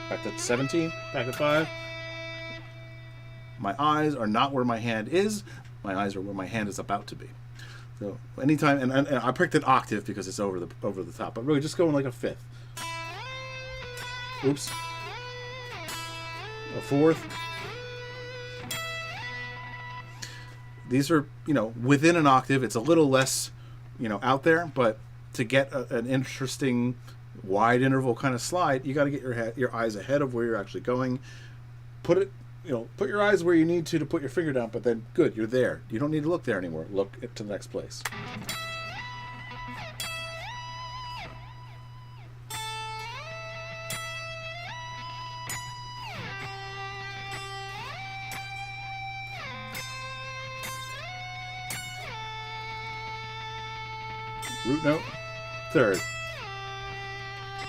Speaker 1: back to 17, back to 5. My eyes are not where my hand is. My eyes are where my hand is about to be. So anytime, and I picked an octave because it's over the top, but really just going like a fifth. Oops. A fourth. These are, within an octave. It's a little less, out there, but to get an interesting wide interval kind of slide, you got to get your eyes ahead of where you're actually going. Put your eyes where you need to put your finger down, but then good, you're there. You don't need to look there anymore. Look to the next place. Root note, third.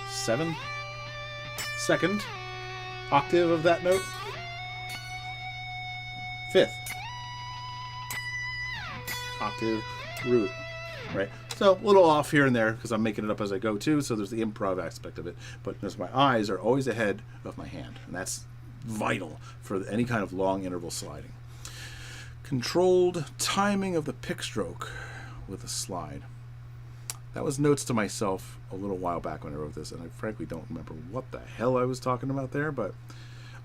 Speaker 1: 7, second, octave of that note, fifth, octave, root, right? So a little off here and there because I'm making it up as I go too, so there's the improv aspect of it. But notice my eyes are always ahead of my hand, and that's vital for any kind of long interval sliding. Controlled timing of the pick stroke with a slide. That was notes to myself a little while back when I wrote this, and I frankly don't remember what the hell I was talking about there, but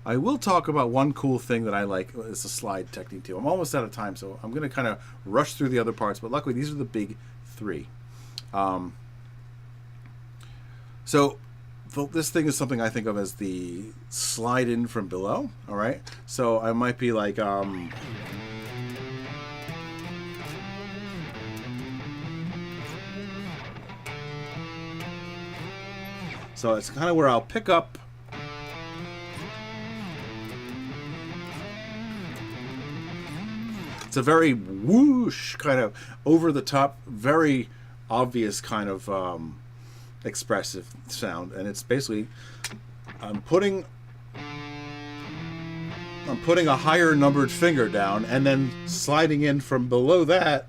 Speaker 1: I will talk about one cool thing that I like. It's a slide technique too. I'm almost out of time, so I'm going to kind of rush through the other parts, but luckily these are the big 3. So this thing is something I think of as the slide in from below, all right? So I might be like... So it's kind of where I'll pick up. It's a very whoosh kind of over the top, very obvious kind of expressive sound, and it's basically I'm putting a higher numbered finger down and then sliding in from below that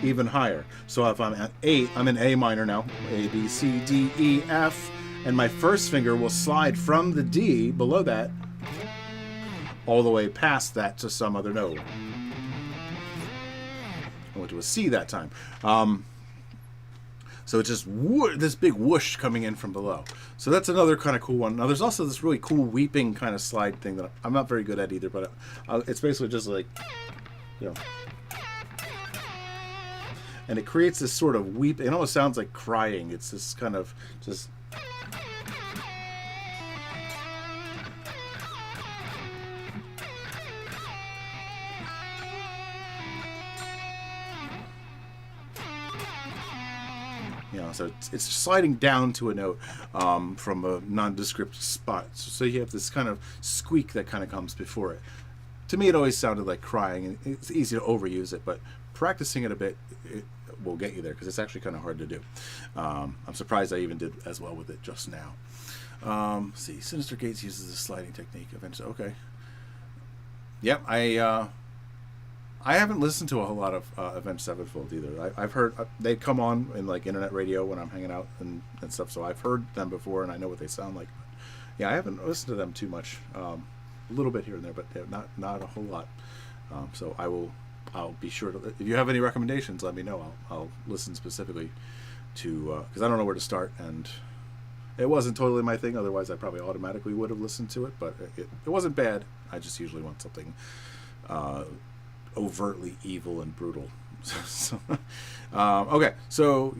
Speaker 1: even higher. So if I'm at 8, I'm in A minor now. A, B, C, D, E, F. And my first finger will slide from the D below that all the way past that to some other note. I went to a C that time. So it's just this big whoosh coming in from below. So that's another kind of cool one. Now there's also this really cool weeping kind of slide thing that I'm not very good at either, but it's basically just like, and it creates this sort of weep. It almost sounds like crying. It's this kind of just... So it's sliding down to a note from a nondescript spot. So you have this kind of squeak that kind of comes before it. To me, it always sounded like crying, and it's easy to overuse it, but practicing it a bit, it will get you there, because it's actually kind of hard to do. I'm surprised I even did as well with it just now. Let's see, Sinister Gates uses the sliding technique eventually. Okay. Yep, I I haven't listened to a whole lot of Avenged Sevenfold either. I've heard they come on in like internet radio when I'm hanging out and stuff, so I've heard them before and I know what they sound like. But yeah, I haven't listened to them too much. A little bit here and there, but not a whole lot. So I'll be sure to. If you have any recommendations, let me know. I'll listen specifically to because I don't know where to start, and it wasn't totally my thing. Otherwise, I probably automatically would have listened to it. But it wasn't bad. I just usually want something overtly evil and brutal. Okay, so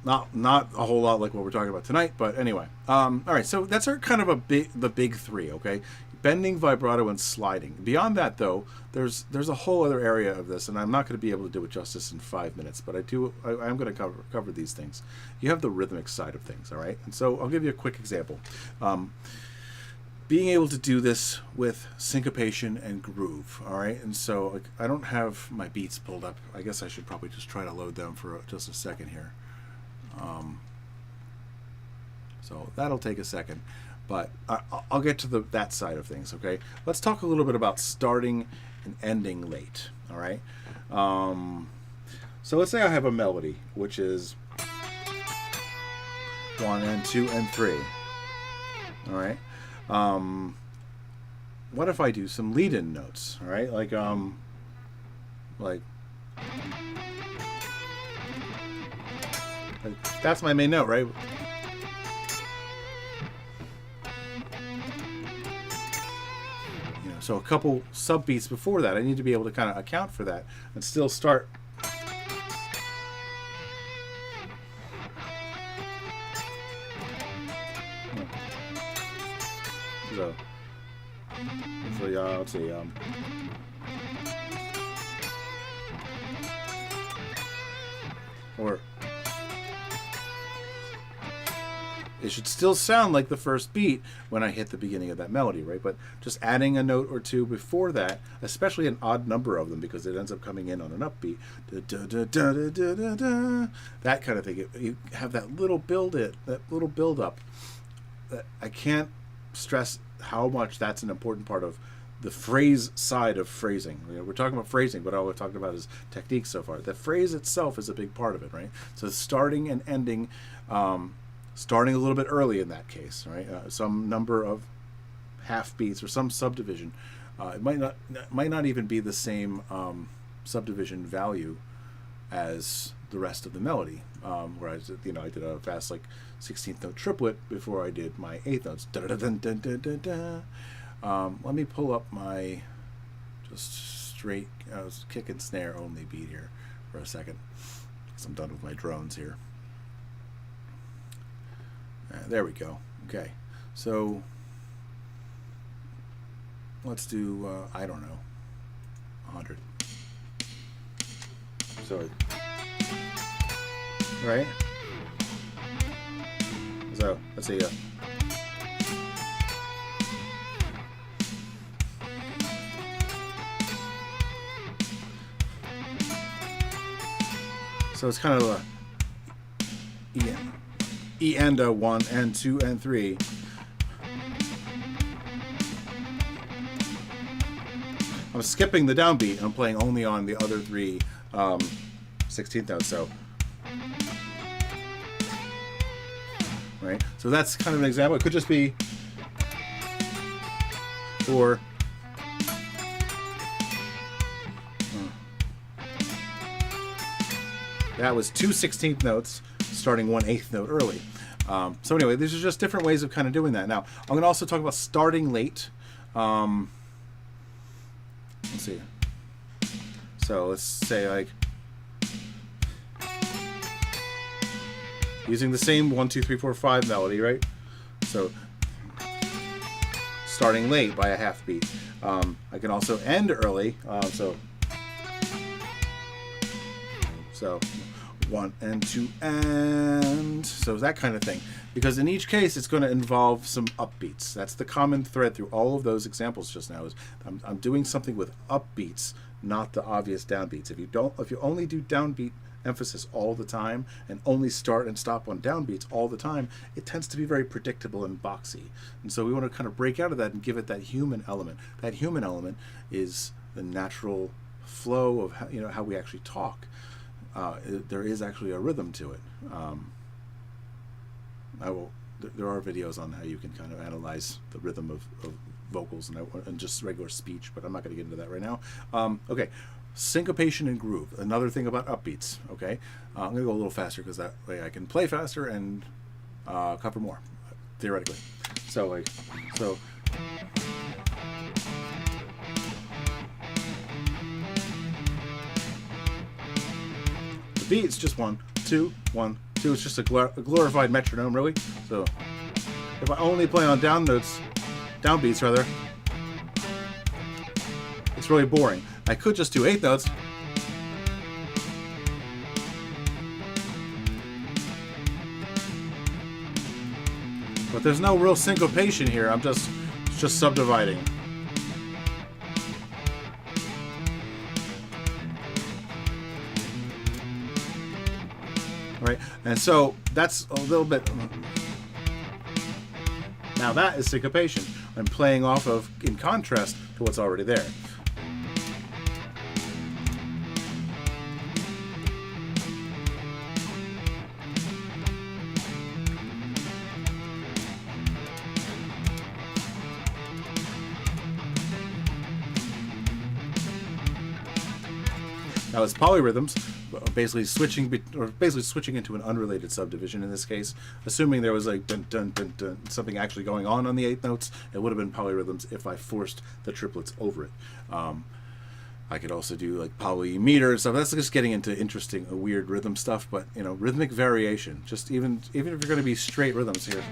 Speaker 1: not a whole lot like what we're talking about tonight, but anyway. All right, so that's our kind of the big three. Okay, bending, vibrato, and sliding. Beyond that, though, there's a whole other area of this, and I'm not going to be able to do it justice in 5 minutes, but I'm going to cover these things. You have the rhythmic side of things, all right? And so I'll give you a quick example. Being able to do this with syncopation and groove, all right? And so like, I don't have my beats pulled up. I guess I should probably just try to load them for just a second here. So that'll take a second. But I'll get to that side of things, okay? Let's talk a little bit about starting and ending late, all right? So let's say I have a melody, which is 1 and 2 and 3, all right? What if I do some lead-in notes, all right? Like that's my main note, right? So a couple sub beats before that, I need to be able to kind of account for that and still start. So let's see. Or it should still sound like the first beat when I hit the beginning of that melody, right? But just adding a note or two before that, especially an odd number of them because it ends up coming in on an upbeat, that kind of thing. You have that little build up. I can't stress how much that's an important part of the phrase side of phrasing. We're talking about phrasing, but all we're talking about is technique so far. The phrase itself is a big part of it, right? So starting and ending. Starting a little bit early in that case, right? Some number of half beats or some subdivision. It might not even be the same subdivision value as the rest of the melody. Where I did a fast like 16th note triplet before I did my 8th notes. Let me pull up my just straight kick and snare only beat here for a second, because I'm done with my drones here. There we go. Okay, so let's do I don't know, 100. So right. So let's see. So it's kind of a E and a 1 and 2 and 3. I'm skipping the downbeat. I'm playing only on the other three 16th notes. So, right. So that's kind of an example. It could just be, or that was 2 16th notes starting 1 8th note early. So anyway, these are just different ways of kind of doing that. Now, I'm going to also talk about starting late. Let's see. So let's say like using the same 1 2 3 4 5 melody, right? So starting late by a half beat. I can also end early. So 1 and 2 and so that kind of thing, because in each case it's going to involve some upbeats. That's the common thread through all of those examples just now, is I'm doing something with upbeats, not the obvious downbeats. If you only do downbeat emphasis all the time and only start and stop on downbeats all the time, it tends to be very predictable and boxy. And so we want to kind of break out of that and give it that human element. That human element is the natural flow of how, how we actually talk. There is actually a rhythm to it. There are videos on how you can kind of analyze the rhythm of vocals and just regular speech, but I'm not going to get into that right now. Okay, syncopation and groove. Another thing about upbeats. Okay, I'm going to go a little faster because that way I can play faster and cover more, theoretically. So the beat's just 1, 2, 1, 2. It's just a glorified metronome, really. So if I only play on downbeats rather, it's really boring. I could just do 8 notes. But there's no real syncopation here. I'm just subdividing. Right, and so that's a little bit. Now that is syncopation. I'm playing off of, in contrast to what's already there. Now it's polyrhythms, basically switching into an unrelated subdivision in this case. Assuming there was like dun dun dun dun something actually going on the 8 notes, it would have been polyrhythms if I forced the triplets over it. I could also do like polymeter and stuff. That's just getting into interesting, weird rhythm stuff. But rhythmic variation. Just even if you're going to be straight rhythms here.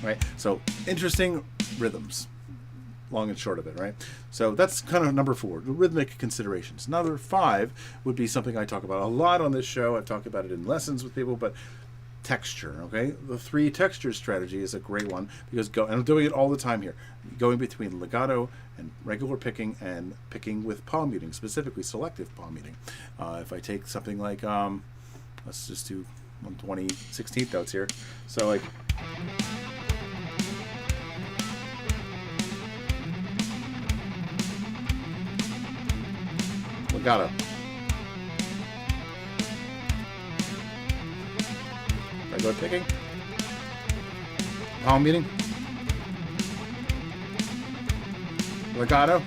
Speaker 1: Right, so interesting rhythms, long and short of it, right? So that's kind of number 4, the rhythmic considerations. Number 5 would be something I talk about a lot on this show. I've talked about it in lessons with people, but texture, okay? The 3 textures strategy is a great one because and I'm doing it all the time here, going between legato and regular picking and picking with palm muting, specifically selective palm muting. If I take something like, let's just do 120 16th notes here. So like, legato. Regular picking. Palm muting. Legato.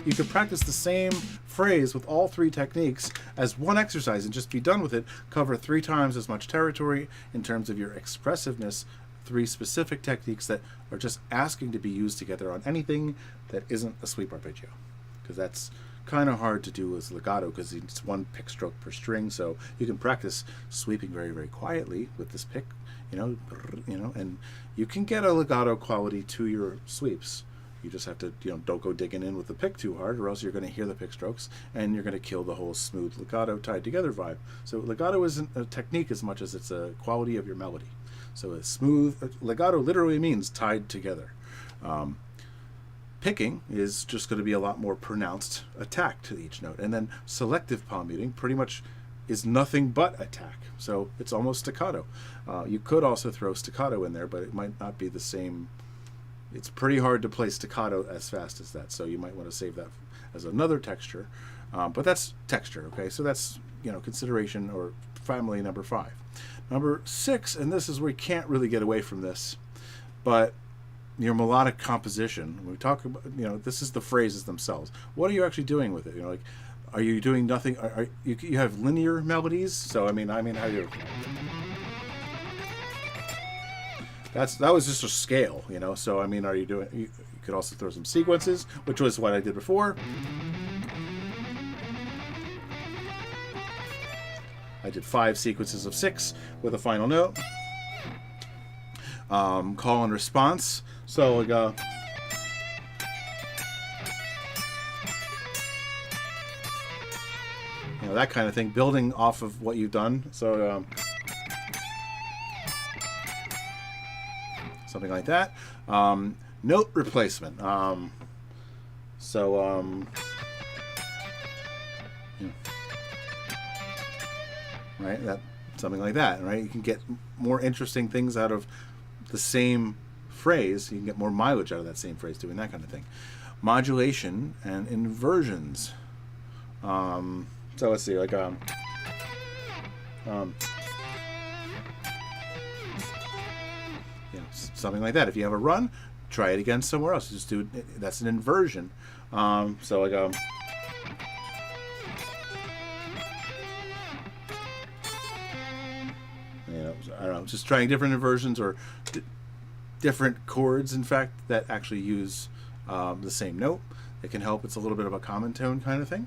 Speaker 1: You could practice the same phrase with all 3 techniques as one exercise and just be done with it. Cover 3 times as much territory in terms of your expressiveness. 3 specific techniques that are just asking to be used together on anything that isn't a sweep arpeggio, because that's kind of hard to do as legato because it's 1 pick stroke per string. So you can practice sweeping very, very quietly with this pick, and you can get a legato quality to your sweeps. You just have to, don't go digging in with the pick too hard, or else you're going to hear the pick strokes and you're going to kill the whole smooth legato tied together vibe. So legato isn't a technique as much as it's a quality of your melody. So a smooth legato literally means tied together. Picking is just going to be a lot more pronounced attack to each note, and then selective palm muting pretty much is nothing but attack. So it's almost staccato. You could also throw staccato in there, but it might not be the same. It's pretty hard to play staccato as fast as that, so you might want to save that as another texture. But that's texture, okay? So that's consideration or family number 5. Number 6, and this is where you can't really get away from this, but your melodic composition. When we talk about, this is the phrases themselves. What are you actually doing with it? Like, are you doing nothing? Are you have linear melodies? So I mean, how you? That was just a scale, So I mean, are you doing? You could also throw some sequences, which was what I did before. I did 5 sequences of 6 with a final note. Call and response. So we go. You know, that kind of thing, building off of what you've done. So something like that. Note replacement. You know, right? That something like that, right? You can get more interesting things out of the same phrase. You can get more mileage out of that same phrase doing that kind of thing. Modulation and inversions. So let's see, like you know, something like that. If you have a run, try it again somewhere else. Just do it. That's an inversion. So like you know, I don't know, just trying different inversions or different chords, in fact, that actually use the same note. It can help. It's a little bit of a common tone kind of thing.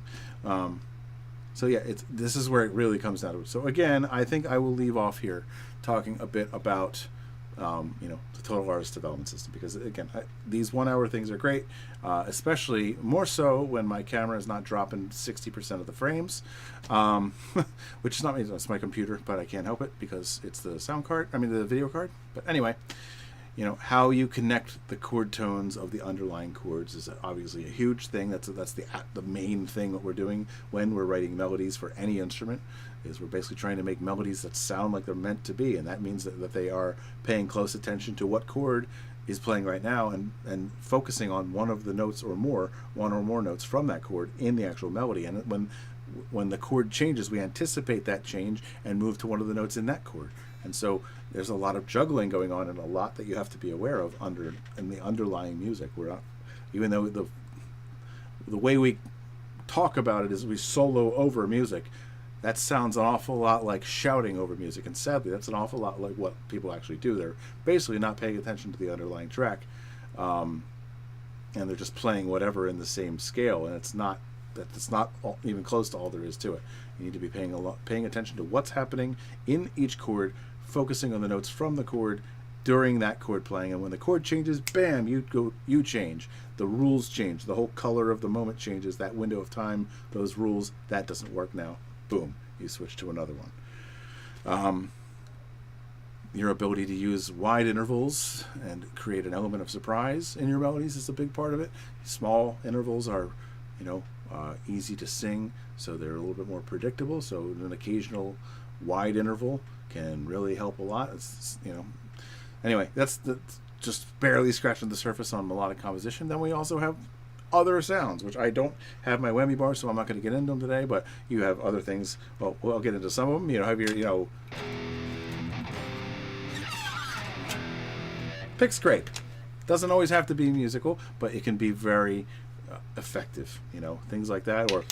Speaker 1: So yeah, this is where it really comes down to it. So again, I think I will leave off here talking a bit about you know, the total artist development system, because again, these 1 hour things are great, especially more so when my camera is not dropping 60% of the frames, which is not me, it's my computer, but I can't help it because it's the sound card, I mean the video card. But anyway, you know, how you connect the chord tones of the underlying chords is obviously a huge thing. That's the main thing that we're doing when we're writing melodies for any instrument, is we're basically trying to make melodies that sound like they're meant to be, and that means that they are paying close attention to what chord is playing right now, and focusing on one or more notes from that chord in the actual melody. And when the chord changes, we anticipate that change and move to one of the notes in that chord. And so there's a lot of juggling going on, and a lot that you have to be aware of in the underlying music. We're not, even though the way we talk about it is we solo over music, that sounds an awful lot like shouting over music, and sadly that's an awful lot like what people actually do. They're basically not paying attention to the underlying track, and they're just playing whatever in the same scale, and it's not even close to all there is to it. You need to be paying attention to what's happening in each chord, focusing on the notes from the chord during that chord playing, and when the chord changes, bam, you change. The rules change. The whole color of the moment changes. That window of time, those rules, that doesn't work now. Boom, you switch to another one. Your ability to use wide intervals and create an element of surprise in your melodies is a big part of it. Small intervals are, you know, easy to sing, so they're a little bit more predictable. So an occasional wide interval can really help a lot. It's, you know, anyway, that's just barely scratching the surface on melodic composition. Then we also have other sounds, which I don't have my whammy bar, so I'm not going to get into them today, but you have other things. Well, I'll get into some of them. You know, have your, you know, pick scrape. Doesn't always have to be musical, but it can be very effective, you know, things like that, or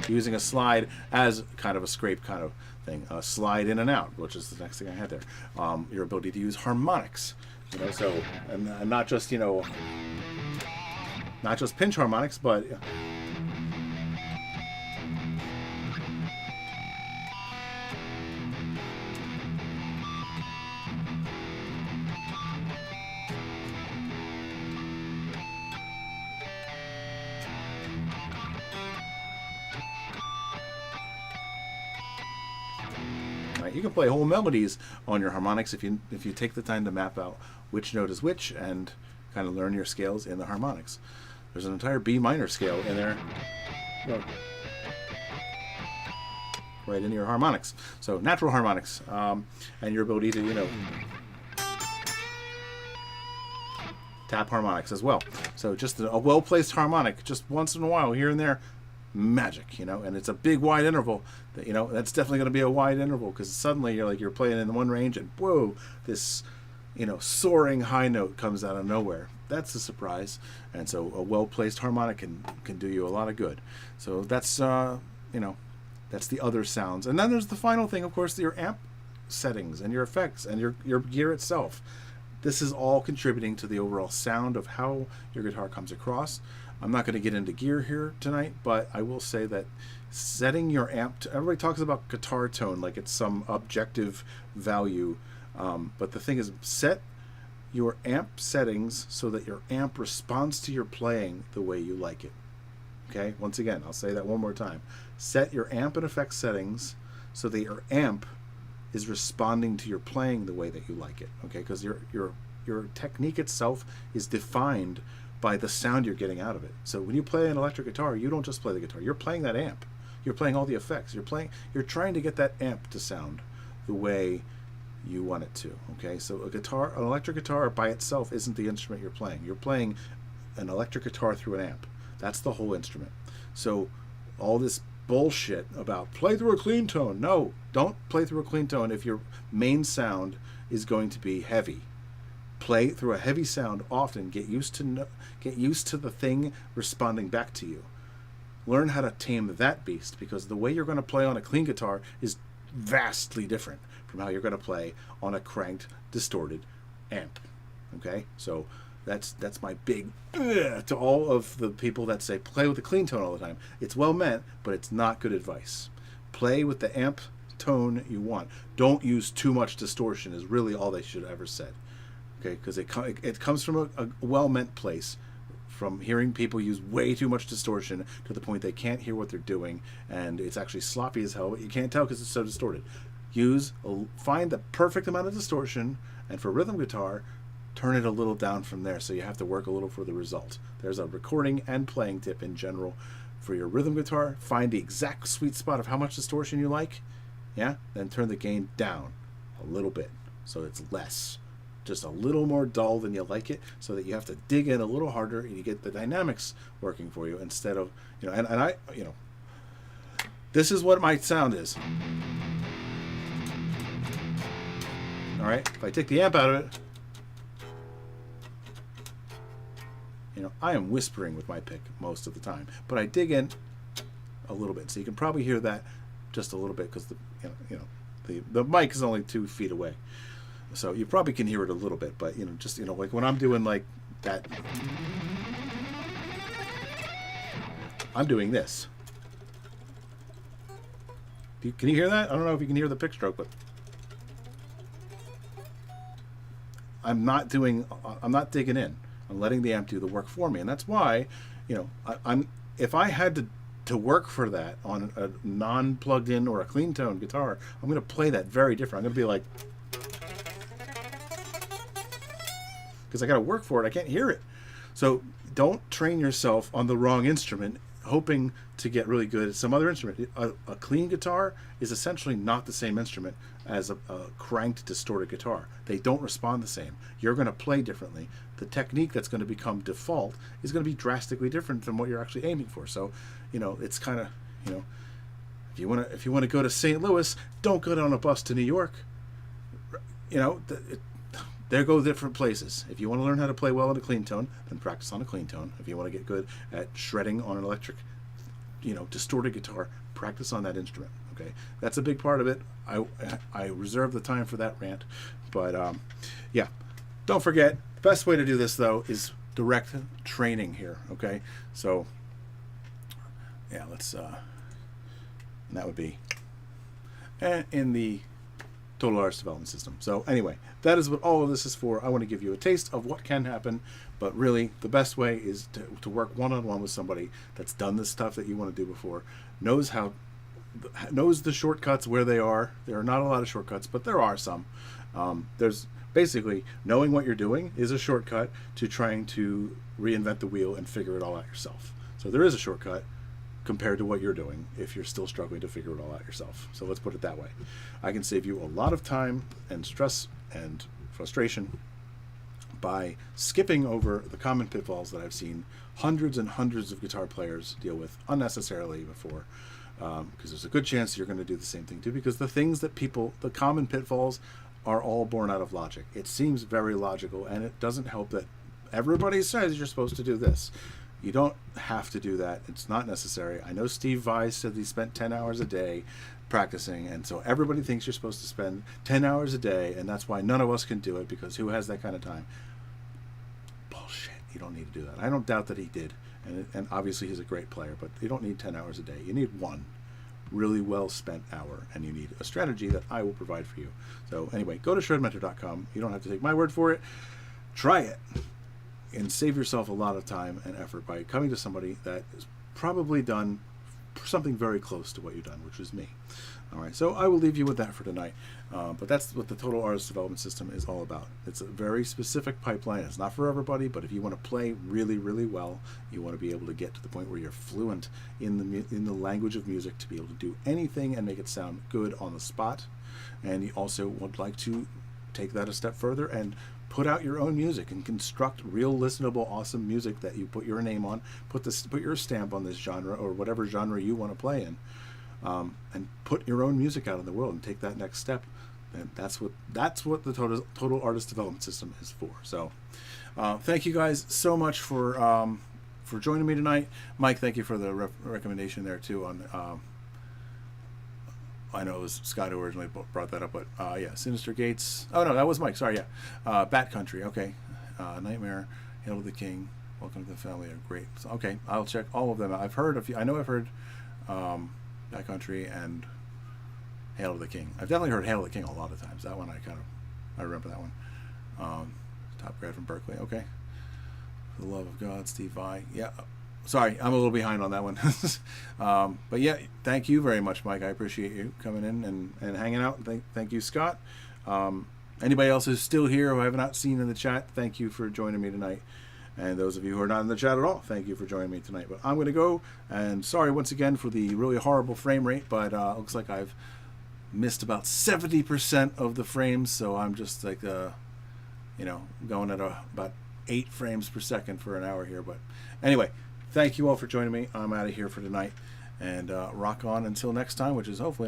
Speaker 1: using a slide as kind of a scrape kind of thing, slide in and out, which is the next thing I had there. Your ability to use harmonics, you know, so and not just, you know, not just pinch harmonics, but you can play whole melodies on your harmonics if you take the time to map out which note is which and kind of learn your scales in the harmonics. There's an entire B minor scale in there, right in your harmonics. So natural harmonics, and your ability to, you know, tap harmonics as well. So just a well-placed harmonic, just once in a while here and there, magic, you know. And it's a big wide interval that, you know, that's definitely going to be a wide interval, because suddenly you're playing in one range and whoa, this, you know, soaring high note comes out of nowhere. That's a surprise. And so a well-placed harmonic can do you a lot of good. So that's you know, that's the other sounds. And then there's the final thing, of course, your amp settings and your effects and your gear itself. This is all contributing to the overall sound of how your guitar comes across. I'm not going to get into gear here tonight, but I will say that setting your amp to, everybody talks about guitar tone like it's some objective value, but the thing is, set your amp settings so that your amp responds to your playing the way you like it. Okay, once again, I'll say that one more time. Set your amp and effects settings so that your amp is responding to your playing the way that you like it. Okay, because your technique itself is defined by the sound you're getting out of it. So when you play an electric guitar, you don't just play the guitar. You're playing that amp. You're playing all the effects. You're trying to get that amp to sound the way you want it to. Okay, so an electric guitar by itself isn't the instrument you're playing. You're playing an electric guitar through an amp. That's the whole instrument. So all this bullshit about play through a clean tone. No, don't play through a clean tone if your main sound is going to be heavy. Play through a heavy sound often. Get used to the thing responding back to you. Learn how to tame that beast, because the way you're going to play on a clean guitar is vastly different from how you're going to play on a cranked, distorted amp. Okay, so that's my big to all of the people that say play with a clean tone all the time. It's well meant, but it's not good advice. Play with the amp tone you want. Don't use too much distortion is really all they should have ever said. Okay, because it comes from a well-meant place, from hearing people use way too much distortion to the point they can't hear what they're doing, and it's actually sloppy as hell, but you can't tell because it's so distorted. Find the perfect amount of distortion, and for rhythm guitar, turn it a little down from there, so you have to work a little for the result. There's a recording and playing tip in general for your rhythm guitar. Find the exact sweet spot of how much distortion you like, yeah, then turn the gain down a little bit so it's less. Just a little more dull than you like it, so that you have to dig in a little harder and you get the dynamics working for you instead of, and I, this is what my sound is. All right, if I take the amp out of it, I am whispering with my pick most of the time, but I dig in a little bit, so you can probably hear that just a little bit because the mic is only 2 feet away. So you probably can hear it a little bit, but like when I'm doing like that, I'm doing this. Can you hear that? I don't know if you can hear the pick stroke, but I'm not digging in. I'm letting the amp do the work for me, and that's why, if I had to work for that on a non-plugged in or a clean tone guitar, I'm going to play that very different. I'm going to be like, because I got to work for it. I can't hear it. So don't train yourself on the wrong instrument, hoping to get really good at some other instrument. A clean guitar is essentially not the same instrument as a cranked, distorted guitar. They don't respond the same. You're going to play differently. The technique that's going to become default is going to be drastically different than what you're actually aiming for. So, it's kind of, if you want to go to St. Louis, don't go down a bus to New York. There go different places. If you want to learn how to play well in a clean tone, then practice on a clean tone. If you want to get good at shredding on an electric, distorted guitar, practice on that instrument. Okay, that's a big part of it. I reserve the time for that rant, but yeah, don't forget. The best way to do this though is direct training here. Okay, so yeah, let's. That would be in the Total Arts Development System. So anyway, that is what all of this is for. I want to give you a taste of what can happen, but really the best way is to work one-on-one with somebody that's done this stuff that you want to do before, knows the shortcuts where they are. There are not a lot of shortcuts, but there are some. There's basically knowing what you're doing is a shortcut to trying to reinvent the wheel and figure it all out yourself. So there is a shortcut compared to what you're doing if you're still struggling to figure it all out yourself. So let's put it that way. I can save you a lot of time and stress and frustration by skipping over the common pitfalls that I've seen hundreds and hundreds of guitar players deal with unnecessarily before, because there's a good chance you're going to do the same thing too, because the common pitfalls are all born out of logic. It seems very logical, and it doesn't help that everybody says you're supposed to do this. You don't have to do that. It's not necessary. I know Steve Vai said he spent 10 hours a day practicing, and so everybody thinks you're supposed to spend 10 hours a day, and that's why none of us can do it, because who has that kind of time? Bullshit. You don't need to do that. I don't doubt that he did, and obviously he's a great player, but you don't need 10 hours a day. You need one really well spent hour, and you need a strategy that I will provide for you. So anyway, go to ShredMentor.com. You don't have to take my word for it. Try it and save yourself a lot of time and effort by coming to somebody that has probably done something very close to what you've done, which is me. All right, so I will leave you with that for tonight. But that's what the Total Artist Development System is all about. It's a very specific pipeline. It's not for everybody, but if you want to play really, really well, you want to be able to get to the point where you're fluent in the language of music, to be able to do anything and make it sound good on the spot. And you also would like to take that a step further and put out your own music and construct real listenable, awesome music that you put your name on, put your stamp on this genre or whatever genre you want to play in. And put your own music out in the world and take that next step. And that's what the Total Artist Development System is for. So thank you guys so much for joining me tonight. Mike, thank you for the recommendation there too on I know it was Scott who originally brought that up, but yeah, Sinister Gates. Oh no, that was Mike, sorry. Yeah, Bat Country, okay. Nightmare, Hail to the King, Welcome to the Family are great. So, okay, I'll check all of them out. I've heard Bat Country and Hail to the King. I've definitely heard Hail to the King a lot of times. That one I remember that one. Top grad from Berkeley. Okay. For the Love of God, Steve Vai. Yeah. Sorry, I'm a little behind on that one. But yeah, thank you very much, Mike. I appreciate you coming in and hanging out. Thank you, Scott. Anybody else who's still here who I have not seen in the chat, thank you for joining me tonight. And those of you who are not in the chat at all, thank you for joining me tonight. But I'm going to go, and sorry once again for the really horrible frame rate, but looks like I've missed about 70% of the frames, so I'm just like, going at about 8 frames per second for an hour here. But anyway, thank you all for joining me. I'm out of here for tonight, and rock on until next time, which is hopefully